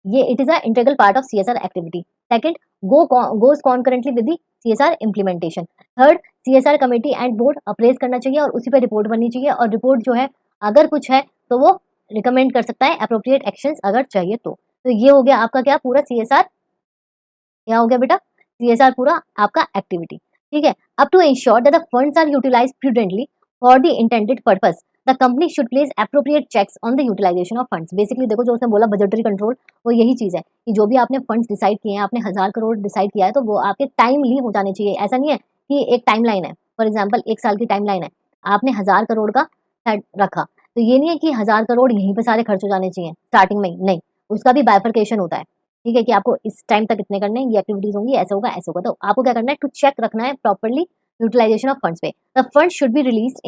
[SPEAKER 1] ये it is a integral part of CSR activity. Second, goes concurrently with the CSR implementation. Third, CSR committee and board apprise करना चाहिए, और उसी पे रिपोर्ट बननी चाहिए, और रिपोर्ट जो है अगर कुछ है तो वो रिकमेंड कर सकता है अप्रोप्रिएट एक्शंस अगर चाहिए तो ये हो गया आपका क्या, पूरा सीएसआर। क्या हो गया बेटा, सीएसआर पूरा आपका एक्टिविटी। ठीक है, अब to ensure that the funds are utilised prudently for the intended purpose, the company should place appropriate checks on the utilisation of funds. Basically देखो, जो उसने बोला बजटरी कंट्रोल, वो यही चीज है कि जो भी आपने फंड्स डिसाइड किए हैं, आपने 1000 करोड़ डिसाइड किया है, तो वो आपके टाइमली हो जाने चाहिए। ऐसा नहीं है कि एक टाइमलाइन है, फॉर एग्जाम्पल 1 साल की टाइमलाइन है, आपने 1000 करोड़ का सेट रखा, तो ये नहीं है कि 1000 करोड़ यहीं पे सारे खर्च हो जाने चाहिए स्टार्टिंग में ही, नहीं, उसका भी बाइफर्केशन होता है। ठीक है, कि आपको इस टाइम तक इतने करने हैं, ये एक्टिविटीज होंगी, ऐसे होगा ऐसे होगा। तो आपको क्या करना है, टू चेक रखना है प्रॉपर्ली यूटिलाइजेशन ऑफ फंड्स पे। The fund should be released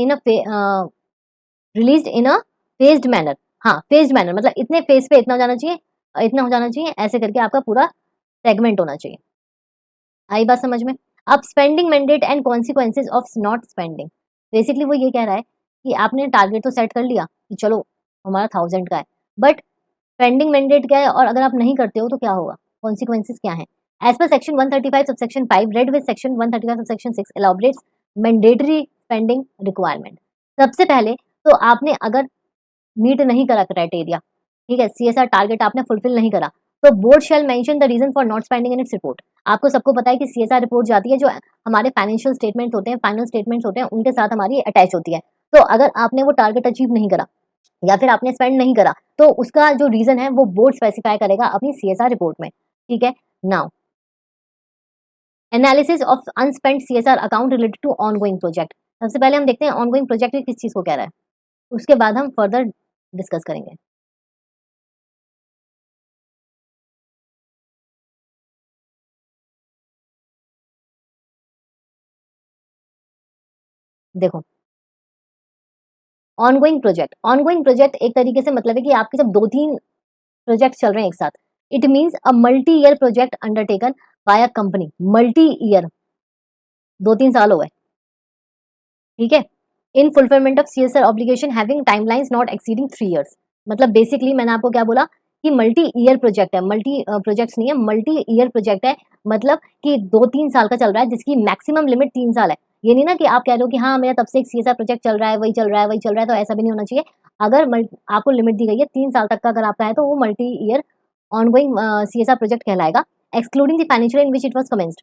[SPEAKER 1] in a phased manner. हाँ, फेज्ड मैनर मतलब इतने फेज पे इतना हो जाना चाहिए, इतना हो जाना चाहिए, ऐसे करके आपका पूरा सेगमेंट होना चाहिए। आई बात समझ में? अब spending mandate and consequences of not spending. Basically वो ये कह रहा है कि आपने टारगेट तो सेट कर लिया कि चलो हमारा 1000 का है, बट पेंडिंग मैंडेट क्या है, और अगर आप नहीं करते हो तो क्या होगा, कॉन्सिक्वेंसेज क्या है। As per section 135 subsection 5 read with section 135 subsection 6 elaborates mandatory spending requirement. सबसे पहले तो आपने अगर मीट नहीं करा क्राइटेरिया, ठीक है, सीएसआर टारगेट आपने फुलफिल नहीं करा, तो board shall mention the reason for not spending in its report. आपको सबको पता है कि सीएसआर रिपोर्ट जाती है, जो हमारे फाइनेंशियल स्टेटमेंट होते हैं, फाइनल स्टेटमेंट्स होते हैं, उनके साथ हमारी अटैच होती है। तो अगर आपने वो टारगेट अचीव नहीं करा, या फिर आपने स्पेंड नहीं करा, तो उसका जो रीजन है वो बोर्ड स्पेसिफाई करेगा अपनी सीएसआर रिपोर्ट में। ठीक है, now analysis of unspent CSR account related to ongoing project. सबसे पहले हम देखते हैं ऑनगोइंग प्रोजेक्ट किस चीज को कह रहा है, उसके बाद हम फर्दर डिस्कस करेंगे। देखो, ऑनगोइंग प्रोजेक्ट एक तरीके से मतलब है कि आपके जब 2-3 प्रोजेक्ट चल रहे हैं एक साथ, it means a multi year project undertaken by a company, multi year, 2-3 साल हो गए, ठीक है। In fulfilment of CSR obligation having timelines not exceeding 3 years. मतलब बेसिकली मैंने आपको क्या बोला कि मल्टी ईयर प्रोजेक्ट है, मल्टी प्रोजेक्ट्स नहीं है, मल्टी ईयर प्रोजेक्ट है, मतलब कि 2-3 साल का चल रहा है जिसकी मैक्सिमम लिमिट 3 साल है। ये नहीं ना कि आप कह रहे हो कि हाँ मेरा तब से एक सीएसआर प्रोजेक्ट चल रहा है, वही चल रहा है, वही चल रहा है, तो ऐसा भी नहीं होना चाहिए। अगर आपको लिमिट दी गई है 3 साल तक का अगर आपका है तो वो multi year ongoing CSR project कहलाएगा, excluding the financial in which it was commenced.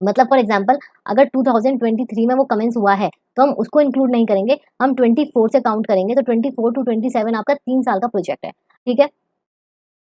[SPEAKER 1] मतलब फॉर एग्जांपल अगर 2023 में वो कमेंस हुआ है तो हम उसको इंक्लूड नहीं करेंगे, हम 24 से काउंट करेंगे, तो 24 टू 27 आपका 3 साल का प्रोजेक्ट है, ठीक है।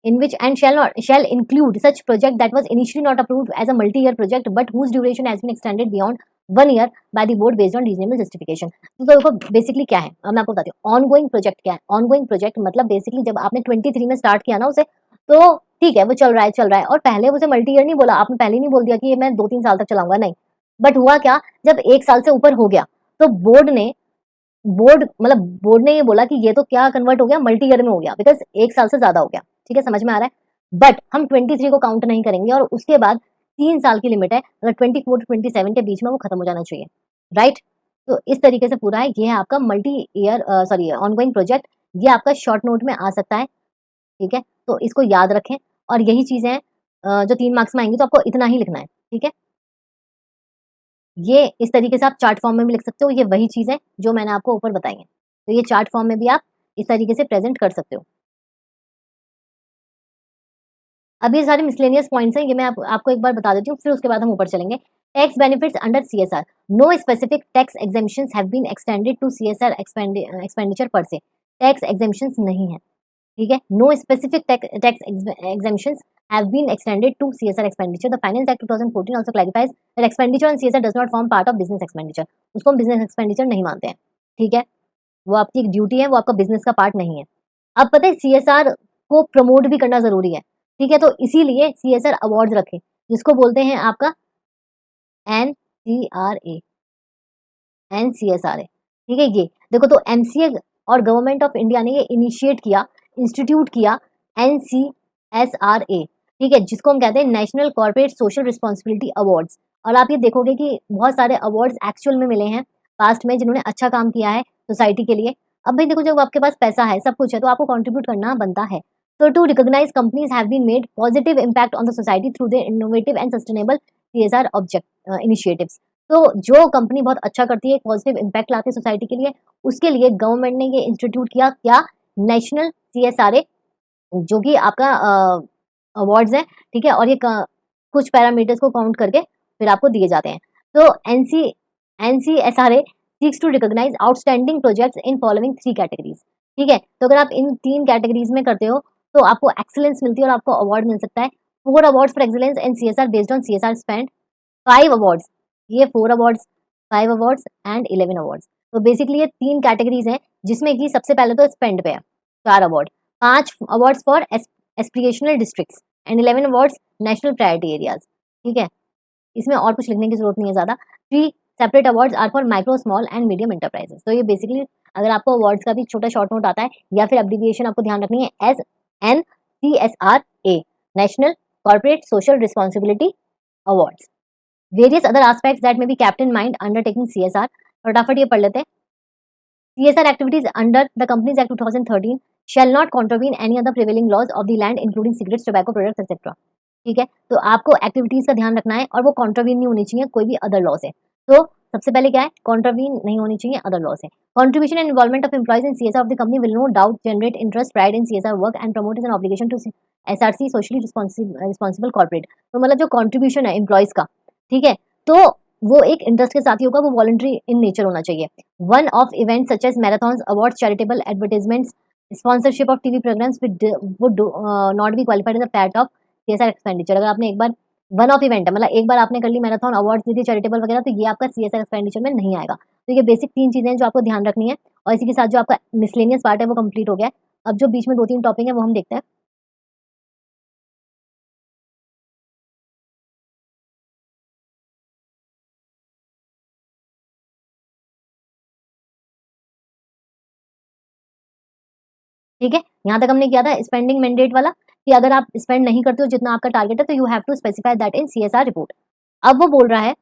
[SPEAKER 1] In which and shall include such project that was initially not approved as a multi-year project but whose duration has been extended beyond 1 year by the board based on reasonable justification। तो देखो basically क्या है, अब मैं आपको बताती हूँ ongoing project क्या है। ऑनगोइंग प्रोजेक्ट मतलब बेसिकली जब आपने 23 में स्टार्ट किया ना उसे, तो ठीक है वो चल रहा है और पहले उसे मल्टी ईयर नहीं बोला, आपने पहले नहीं बोल दिया कि ये मैं 2-3 साल तक चलाऊंगा, नहीं। बट हुआ क्या, जब 1 साल से ऊपर हो गया तो बोर्ड ने ये बोला कि ये तो क्या कन्वर्ट हो गया, मल्टी ईयर में हो गया, बिकॉज 1 साल से ज्यादा हो गया, ठीक है, समझ में आ रहा है। बट हम 23 को काउंट नहीं करेंगे और उसके बाद 3 साल की लिमिट है, अगर 24 टू 27 के बीच में वो खत्म हो जाना चाहिए, राइट। तो इस तरीके से पूरा है, ये है आपका multi year sorry ongoing project. ये आपका शॉर्ट नोट में आ सकता है, ठीक है, तो इसको याद रखें। और यही चीजें हैं जो 3 मार्क्स में आएंगी, तो आपको इतना ही लिखना है, ठीक है। ये इस तरीके से आप चार्ट फॉर्म में भी लिख सकते हो, ये वही चीज है जो मैंने आपको ऊपर बताई है, तो ये चार्ट फॉर्म में भी आप इस तरीके से प्रेजेंट कर सकते हो। अब ये सारे मिसलेनियस पॉइंट्स हैं, ये मैं आपको एक बार बता देती हूँ, फिर उसके बाद हम ऊपर चलेंगे। Tax benefits under CSR, no specific tax exemptions have been extended to CSR expenditure per se, tax exemptions नहीं है, ठीक है। No specific tax exemptions have been extended to CSR expenditure. The Finance Act 2014 also clarifies that expenditure on CSR does not form part of business expenditure. उसको हम business expenditure नहीं मानते हैं, ठीक है। वो आपकी एक ड्यूटी है, वो आपका बिजनेस का पार्ट नहीं है। अब पता है सीएसआर को प्रमोट भी करना जरूरी है, ठीक है, तो इसीलिए सीएसआर अवार्ड्स रखे, जिसको बोलते हैं आपका NCRA, NCSRA, ठीक है। ये देखो, तो एमसीए और गवर्नमेंट ऑफ इंडिया ने ये इनिशिएट किया, इंस्टीट्यूट किया NCSRA, ठीक है, जिसको हम कहते हैं national corporate social responsibility awards. और आप ये देखोगे कि बहुत सारे अवार्ड्स एक्चुअल में मिले हैं पास्ट में, जिन्होंने अच्छा काम किया है सोसाइटी के लिए। अब भाई देखो, जब आपके पास पैसा है, सब कुछ है, तो आपको कंट्रीब्यूट करना बनता है। So to recognize companies have been made positive impact on the society through their innovative and sustainable CSR initiatives। तो जो कंपनी बहुत अच्छा करती है, पॉजिटिव इम्पैक्ट लाती है सोसाइटी के लिए, उसके लिए गवर्नमेंट ने ये इंस्टीट्यूट किया, क्या, नेशनल सीएसआरए, जो कि आपका अवार्ड्स है, ठीक है। और ये कुछ पैरामीटर्स को काउंट करके फिर आपको दिए जाते हैं। तो NCSRA seeks to recognise outstanding projects in following 3 categories, ठीक है। तो अगर आप इन 3 कैटेगरीज में करते हो तो आपको एक्सीलेंस मिलती है और आपको अवार्ड मिल सकता है। 4 awards for excellence in CSR based on CSR spend, 5 awards, ये 4 अवार्ड्स, 5 अवार्ड्स एंड 11 अवार्ड्स। तो बेसिकली ये 3 कैटेगरीज हैं, जिसमें कि सबसे पहले तो स्पेंड पे है 4 award, 5 awards for aspirational districts and 11 awards national priority areas, ठीक है। इसमें और कुछ लिखने की जरूरत नहीं है ज्यादा। 3 separate awards are for micro small and medium enterprises. तो ये बेसिकली अगर आपको अवार्ड्स का भी छोटा शॉर्ट नोट आता है या फिर एब्रिविएशन आपको ध्यान रखनी है, NCSRA, national corporate social responsibility awards. Various other aspects that may be kept in mind undertaking CSR, फटाफट ये पढ़ लेते हैं। CSR activities under the Companies Act 2013 shall not contravene any other prevailing laws of the land including cigarettes, tobacco products, etc. ठीक है, तो आपको activities का ध्यान रखना है और वो कॉन्ट्रावीन नहीं होनी चाहिए कोई भी अदर लॉ से। तो सबसे पहले क्या है, कॉन्ट्रावीन नहीं होनी चाहिए अदर लॉ से। Contribution and involvement of employees in CSR of the company will no doubt generate interest, pride in CSR work and promote is an obligation to SRC socially responsible corporate. तो मतलब जो contribution है employees का, ठीक है, तो वो एक इंटरेस्ट के साथ ही होगा, वो वॉलंटरी इन नेचर होना चाहिए। One off event such as marathon, awards, charitable advertisements, sponsorship of TV programmes would not be qualified as a part of CSR expenditure. अगर आपने एक बार वन ऑफ इवेंट है, मतलब एक बार आपने कर ली मैराथन, अवार्ड दी थी, चैरिटेबल वगैरह, तो ये आपका सीएसआर एक्सपेंडिचर में नहीं आएगा। तो ये बेसिक 3 चीजें हैं जो आपको ध्यान रखनी है। और इसी के साथ जो आपका मिसलेनियस पार्ट है वो कंप्लीट हो गया है। अब जो बीच में 2-3 टॉपिक है वो हम देखते हैं। ठीक है, यहाँ तक हमने किया था स्पेंडिंग मैंडेट वाला कि अगर आप स्पेंड नहीं करते हो जितना आपका टारगेट है तो you have to specify that in CSR report. अब वो बोल रहा है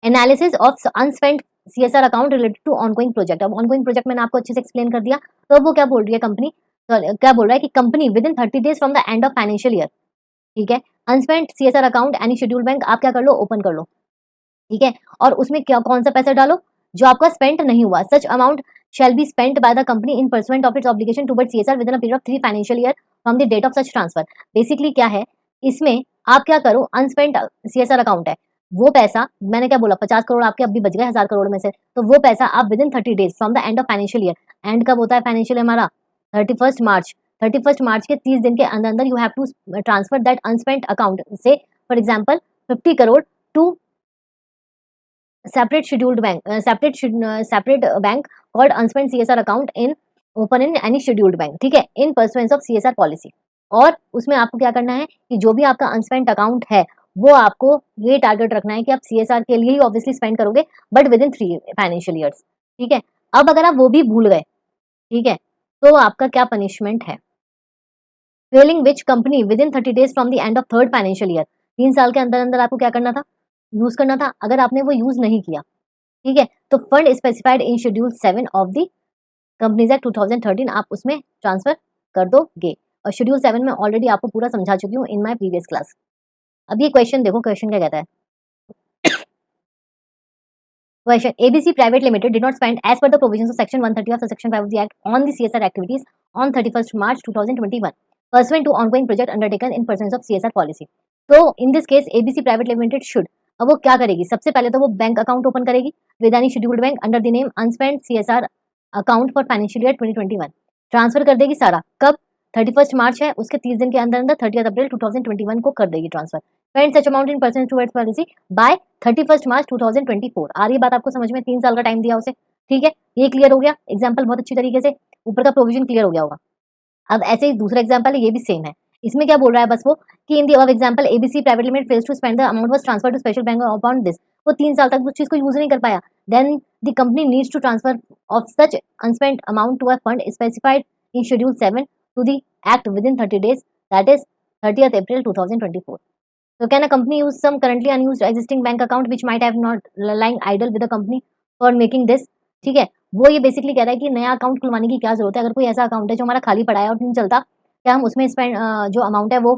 [SPEAKER 1] analysis of unspent CSR account related to ongoing project. अब ऑनगोइंग प्रोजेक्ट मैंने आपको अच्छे से एक्सप्लेन कर दिया, तो अब वो क्या बोल रही है कंपनी, क्या बोल रहा है कि company with in 30 days from the end of financial year, ठीक है, अनस्पेंड CSR account any schedule bank आप क्या कर लो, ओपन कर लो, ठीक है, और उसमें क्या कौन सा पैसा डालो जो आपका स्पेंड नहीं हुआ। Such amount shall be spent by the company in pursuant of its obligation towards CSR within a period of 3 financial year from the date of such transfer. Basically क्या है इसमें, आप क्या करो, अनस्पेंट CSR अकाउंट है, वो पैसा मैंने क्या बोला 50 करोड़ आपके अभी बच गए 1000 करोड़ में से, तो वो पैसा आप with in 30 days from the end of financial year, and कब होता है फाइनेंशियल हमारा 31 मार्च, 31 मार्च के 30 दिन के अंदर अंदर you have to transfer that unspent account से for example 50 crore to separate scheduled bank separate bank called unspent CSR account in open in any scheduled bank, ठीक है, in pursuance of CSR policy। और उसमें आपको क्या करना है कि जो भी आपका अनस्पेंट अकाउंट है वो आपको ये टारगेट रखना है कि आप CSR के लिए ही ऑब्वियसली स्पेंड करोगे but with in 3 financial years, ठीक है। अब अगर आप वो भी भूल गए, ठीक है, तो आपका क्या पनिशमेंट है, Fehling which company with in 30 days from the end of third financial year, 3 साल के अंदर अंदर आपको क्या करना था, यूज करना था। अगर आपने वो यूज नहीं किया, ठीक है, तो fund specified in schedule 7 of the companies act 2013 आप उसमें ट्रांसफर कर दोगे। और शेड्यूल 7 में ऑलरेडी आपको पूरा समझा चुकी हूँ इन माय प्रीवियस क्लास। अब ये क्वेश्चन देखो, क्वेश्चन क्या कहता है, question ABC private limited did not spend as per the provisions of section 130 of section 5 of the act on the CSR activities on 31st March 2021 pursuant to ongoing project undertaken in pursuance of CSR policy। तो in this case ABC private limited should, अब वो क्या करेगी, सबसे पहले तो वो bank account open करेगी with any scheduled bank under the name unspent CSR account for financial year 2021, transfer कर देगी सारा, कब 31 मार्च है उसके 30 दिन के अंदर अंदर 30 अप्रैल 2021 को कर देगी transfer, spend such amount in percent towards policy bye 31 मार्च 2024। आ रही बात आपको समझ में, 3 साल का टाइम दिया उसे, ठीक है, ये क्लियर हो गया एग्जाम्पल बहुत अच्छी तरीके से, ऊपर का प्रोविजन क्लियर हो गया होगा। अब ऐसे ही दूसरा एग्जांपल है, ये भी सेम है, इसमें क्या बोल रहा है बस वो कि in the above example ABC private limited fails to spend the amount was transferred to special bank upon this, वो 3 साल तक उस चीज को यूज नहीं कर पाया, then the company needs to transfer of such unspent amount to a fund specified in schedule 7 to the act within 30 days that is 30th April 2024। So can a company use some currently unused existing bank account which might have not lying idle with the company for making this, ठीक है, वो ये basically कह रहा है कि नया account खुलवाने की क्या जरूरत है, अगर कोई ऐसा अकाउंट है जो हमारा खाली पड़ा है और नहीं चलता, क्या हम उसमें स्पेंड जो अमाउंट है वो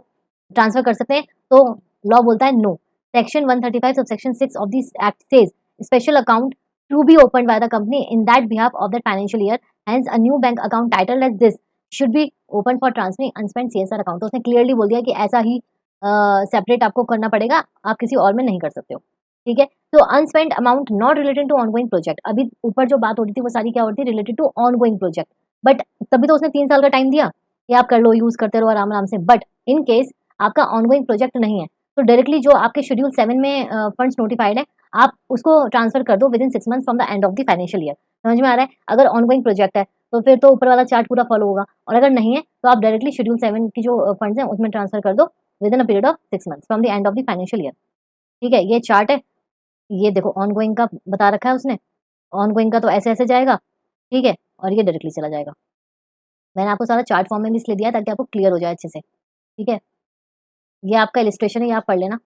[SPEAKER 1] ट्रांसफर कर सकते हैं, तो लॉ बोलता है no. Section 135 sub section 6 of this act says special account to be open by the company in that behalf of that financial year, hence a new bank account title as this should be open for transferring unspent CSR account. तो उसने clearly बोल दिया कि ऐसा ही separate आपको करना पड़ेगा, आप किसी और में नहीं कर सकते हो, ठीक है। तो unspent amount not related to ongoing project, अभी ऊपर जो बात हो रही थी वो सारी क्या होती है, related to ongoing project, but तभी तो उसने 3 साल का टाइम दिया कि आप कर लो, यूज करते रहो आराम आराम से, बट इन केस आपका ऑनगोइंग प्रोजेक्ट नहीं है तो डायरेक्टली जो आपके शेड्यूल 7 में फंड्स नोटिफाइड है आप उसको ट्रांसफर कर दो with in 6 months from the end of the financial year. समझ में आ रहा है, अगर ऑनगोइंग प्रोजेक्ट है तो फिर तो ऊपर वाला चार्ट पूरा फॉलो होगा, और अगर नहीं है तो आप डायरेक्टली शेड्यूल 7 की जो फंड्स हैं उसमें ट्रांसफर कर दो with in a period of 6 months from the end of the financial year, ठीक है। ये चार्ट है, ये देखो ऑनगोइंग का बता रखा है उसने, ऑनगोइंग का तो ऐसे ऐसे जाएगा, ठीक है, और ये डायरेक्टली चला जाएगा। मैंने आपको सारा चार्ट फॉर्म में भी इसलिए दिया ताकि आपको क्लियर हो जाए अच्छे से, ठीक है। ये आपका इलिस्ट्रेशन है, ये आप पढ़ लेना,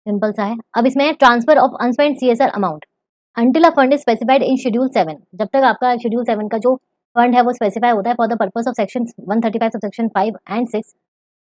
[SPEAKER 1] सिंपल सा है। अब इसमें transfer of unspent CSR amount until a fund is specified in schedule 7, जब तक आपका शेड्यूल 7 का जो फंड है वो स्पेसिफाई होता है for the purpose of section 135 of section 5 and 6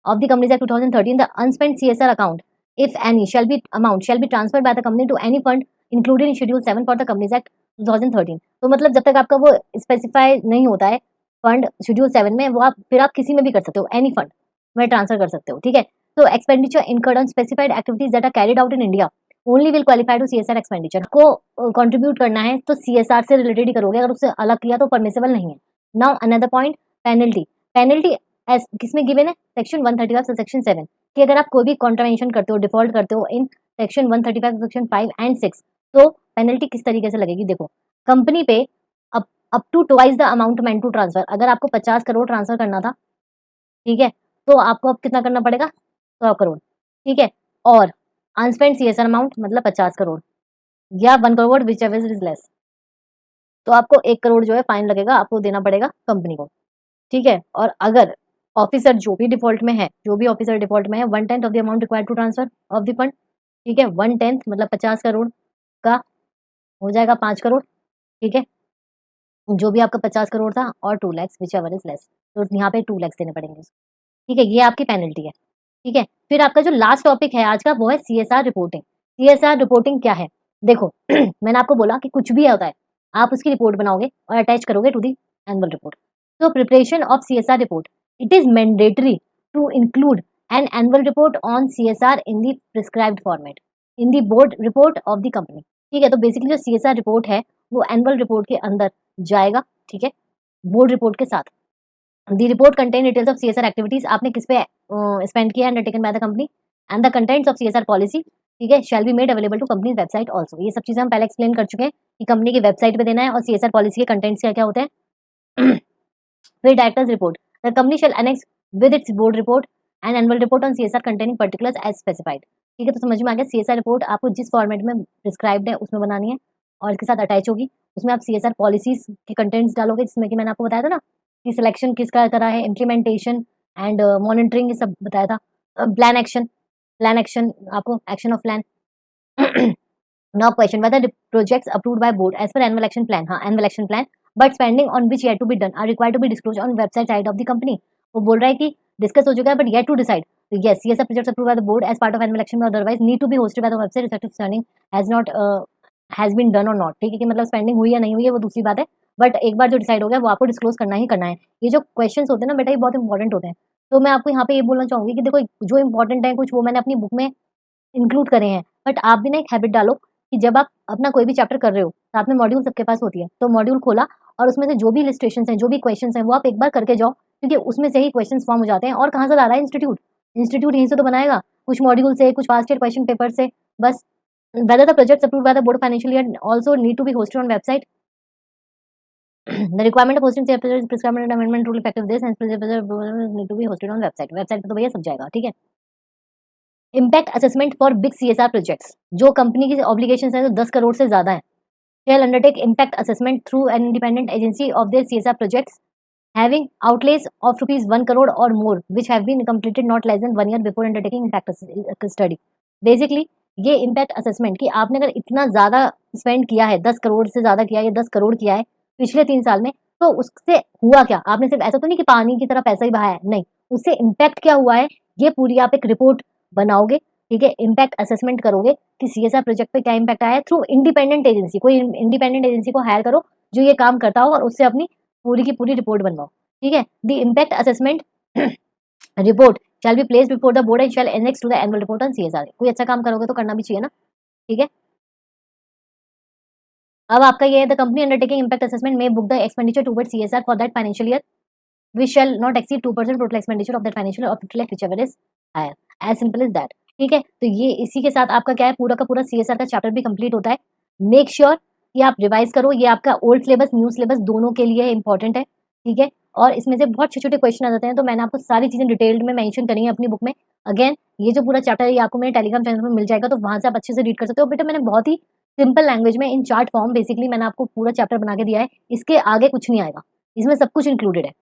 [SPEAKER 1] of the Companies Act 2013, the unspent CSR account, if any, shall be transferred by the company to any fund included in Schedule 7 for the Companies Act 2013। तो मतलब जब तक आपका वो specify नहीं होता है fund schedule 7 में, वो आप फिर आप किसी में भी कर सकते हो, एनी फंड में ट्रांसफर कर सकते हो, ठीक है। तो expenditure incurred on specified activities that are carried out in India only will qualify to CSR expenditure. को कंट्रीब्यूट करना है तो CSR से रिलेटेड ही करोगे, अगर उससे अलग किया तो परमिसेबल नहीं है। Now another point, penalty. Penalty S किसमें गिवन है, सेक्शन 135 से सेक्शन 7 कि अगर आप कोई भी कॉन्ट्रावेंशन करते हो, डिफॉल्ट करते हो इन सेक्शन 135 सेक्शन 5 एंड 6, तो पेनल्टी किस तरीके से लगेगी, देखो company pay up to twice the amount meant to transfer, अगर आपको 50 करोड़ ट्रांसफर करना था, ठीक है, तो आपको अब कितना करना पड़ेगा, 100 करोड़, ठीक है। और अनस्पेंड CSR अमाउंट मतलब 50 करोड़ या 1 crore which ever is less, तो आपको 1 करोड़ जो है फाइन लगेगा, आपको देना पड़ेगा कंपनी को, ठीक है। और अगर ऑफिसर जो भी डिफॉल्ट में है, जो भी ऑफिसर डिफॉल्ट में है, 1/10 of the amount required to transfer of the fund, ठीक है। 1/10 मतलब 50 करोड़ का हो जाएगा 5 करोड़, ठीक है। जो भी आपका 50 करोड़ था और 2 लाख व्हिचएवर इज लेस, तो यहाँ पे 2 लाख देने पड़ेंगे, ठीक है। ये आपकी पेनल्टी है, ठीक है। फिर आपका जो लास्ट टॉपिक है आज का वो है सीएसआर रिपोर्टिंग। सीएसआर रिपोर्टिंग क्या है? देखो मैंने आपको बोला कि कुछ भी होता है आप उसकी रिपोर्ट बनाओगे और अटैच करोगे टू दी एनुअल रिपोर्ट। तो preparation of CSR report, it is mandatory to include an annual report on CSR in the prescribed format in the board report of the company, ठीक है। तो basically जो CSR report है वो annual report के अंदर जाएगा, ठीक है, बोर्ड रिपोर्ट के साथ। The report contain details of CSR activities, आपने किस पे स्पेंड किया undertaken by the company, and the contents of CSR policy, ठीक है, shall be made available to company website also. ये सब चीजें हम पहले एक्सप्लेन कर चुके हैं कि कंपनी की वेबसाइट पे देना है और सीएसआर पॉलिसी के कंटेंट्स क्या क्या होते हैं। फिर directors report, the company shall annex with its board report and annual report on CSR containing particulars as specified, ठीक है। तो समझ में आ गया, सीएसआर रिपोर्ट आपको जिस फॉर्मेट में प्रिस्क्राइब्ड है उसमें बनानी है और इसके साथ अटैच होगी। उसमें आप सीएसआर पॉलिसीज के कंटेंट्स डालोगे, जिसमें कि मैंने आपको बताया था ना कि सिलेक्शन किसका करा है, इम्प्लीमेंटेशन एंड मॉनिटरिंग, ये सब बताया था। प्लान एक्शन आपको action of plan. Now question, whether the projects approved by board as per annual action plan, हाँ annual action plan, but spending on which yet to be done are required to be disclose on website site of the company. वो बोल रहा है कि discuss हो चुका है but yet to decide. तो yes, CSR projects approved by the board as part of annual action otherwise need to be hosted by the website respective standing has not has been done और not, ठीक है, कि मतलब spending हुई या नहीं हुई है वो दूसरी बात है, बट एक बार जो डिसाइड हो गया वो आपको डिस्क्लोज करना ही करना है। ये जो क्वेश्चंस होते हैं ना बेटा, ये बहुत इंपॉर्टेंट होते हैं। तो मैं आपको यहाँ पे ये बोलना चाहूंगी कि देखो जो इंपॉर्टेंट है कुछ वो मैंने अपनी बुक में इंक्लूड करे हैं, बट आप भी ना एक हैबिट डालो कि जब आप अपना कोई भी चैप्टर कर रहे हो, साथ में मॉड्यूल सबके पास होती है, तो मॉड्यूल खोला और उसमें से जो भी इलस्ट्रेशंस हैं, जो भी क्वेश्चंस हैं, वो आप एक बार करके जाओ, क्योंकि उसमें से ही क्वेश्चंस फॉर्म हो जाते हैं। और कहाँ से ला रहा है इंस्टीट्यूट, इंस्टीट्यूट यहीं से तो बनाएगा, कुछ मॉड्यूल से, कुछ पास्ट ईयर क्वेश्चन पेपर से, बस। whether the projects approved by the board financial year also need to be hosted on website. The requirement of hosting prescribed and amendment rule effective this and need to be hosted on website. Website पे तो भैया सब जाएगा, ठीक है। Impact assessment for big CSR projects, जो company की obligations हैं जो 10 करोड़ से ज्यादा है, shall undertake impact assessment through an independent agency of their CSR projects having outlays of rupees 1 crore or more which have been completed not less than 1 year before undertaking impact study. Basically ये impact assessment कि आपने अगर इतना ज्यादा spend किया है, 10 करोड़ से ज्यादा किया है या 10 करोड़ किया है पिछले 3 साल में, तो उससे हुआ क्या, आपने सिर्फ ऐसा तो नहीं कि पानी की तरह पैसा ही बहाया है, नहीं, उससे इम्पैक्ट क्या हुआ है, ये पूरी आप एक रिपोर्ट बनाओगे, ठीक है। इम्पैक्ट असेसमेंट करोगे कि सीएसआर प्रोजेक्ट पे क्या इम्पैक्ट आया है थ्रू इंडिपेंडेंट एजेंसी, कोई इंडिपेंडेंट एजेंसी को हायर करो जो ये काम करता हो और उससे अपनी पूरी की पूरी रिपोर्ट बनवाओ, ठीक है। The impact assessment report shall be placed before the board and shall annex to the annual report on CSR। कोई अच्छा काम करोगे तो करना भी चाहिए ना, ठीक है। अब आपका ये है, the company undertaking impact assessment में book the expenditure towards CSR for that financial year which shall not exceed 2% total expenditure of that financial year or 50 lakh whichever is higher, as simple as that, ठीक है। तो ये इसी के साथ आपका क्या है, पूरा का पूरा सीएसआर का चैप्टर भी कंप्लीट होता है। मेक श्योर कि आप रिवाइज करो, ये आपका ओल्ड सिलेबस न्यू सिलेबस दोनों के लिए इंपॉर्टेंट है, ठीक है। और इसमें से बहुत छोटे छोटे क्वेश्चन आ जाते हैं, तो मैंने आपको सारी चीजें डिटेल्ड में मेंशन करी है अपनी बुक में। अगेन ये जो पूरा चैप्टर है ये आपको मेरे टेलीग्राम चैनल पर मिल जाएगा, तो वहां से आप अच्छे से रीड कर सकते हो। बेटा मैंने बहुत ही सिंपल लैंग्वेज में इन चार्ट फॉर्म बेसिकली मैंने आपको पूरा चैप्टर बना के दिया है, इसके आगे कुछ नहीं आएगा, इसमें सब कुछ इंक्लूडेड है।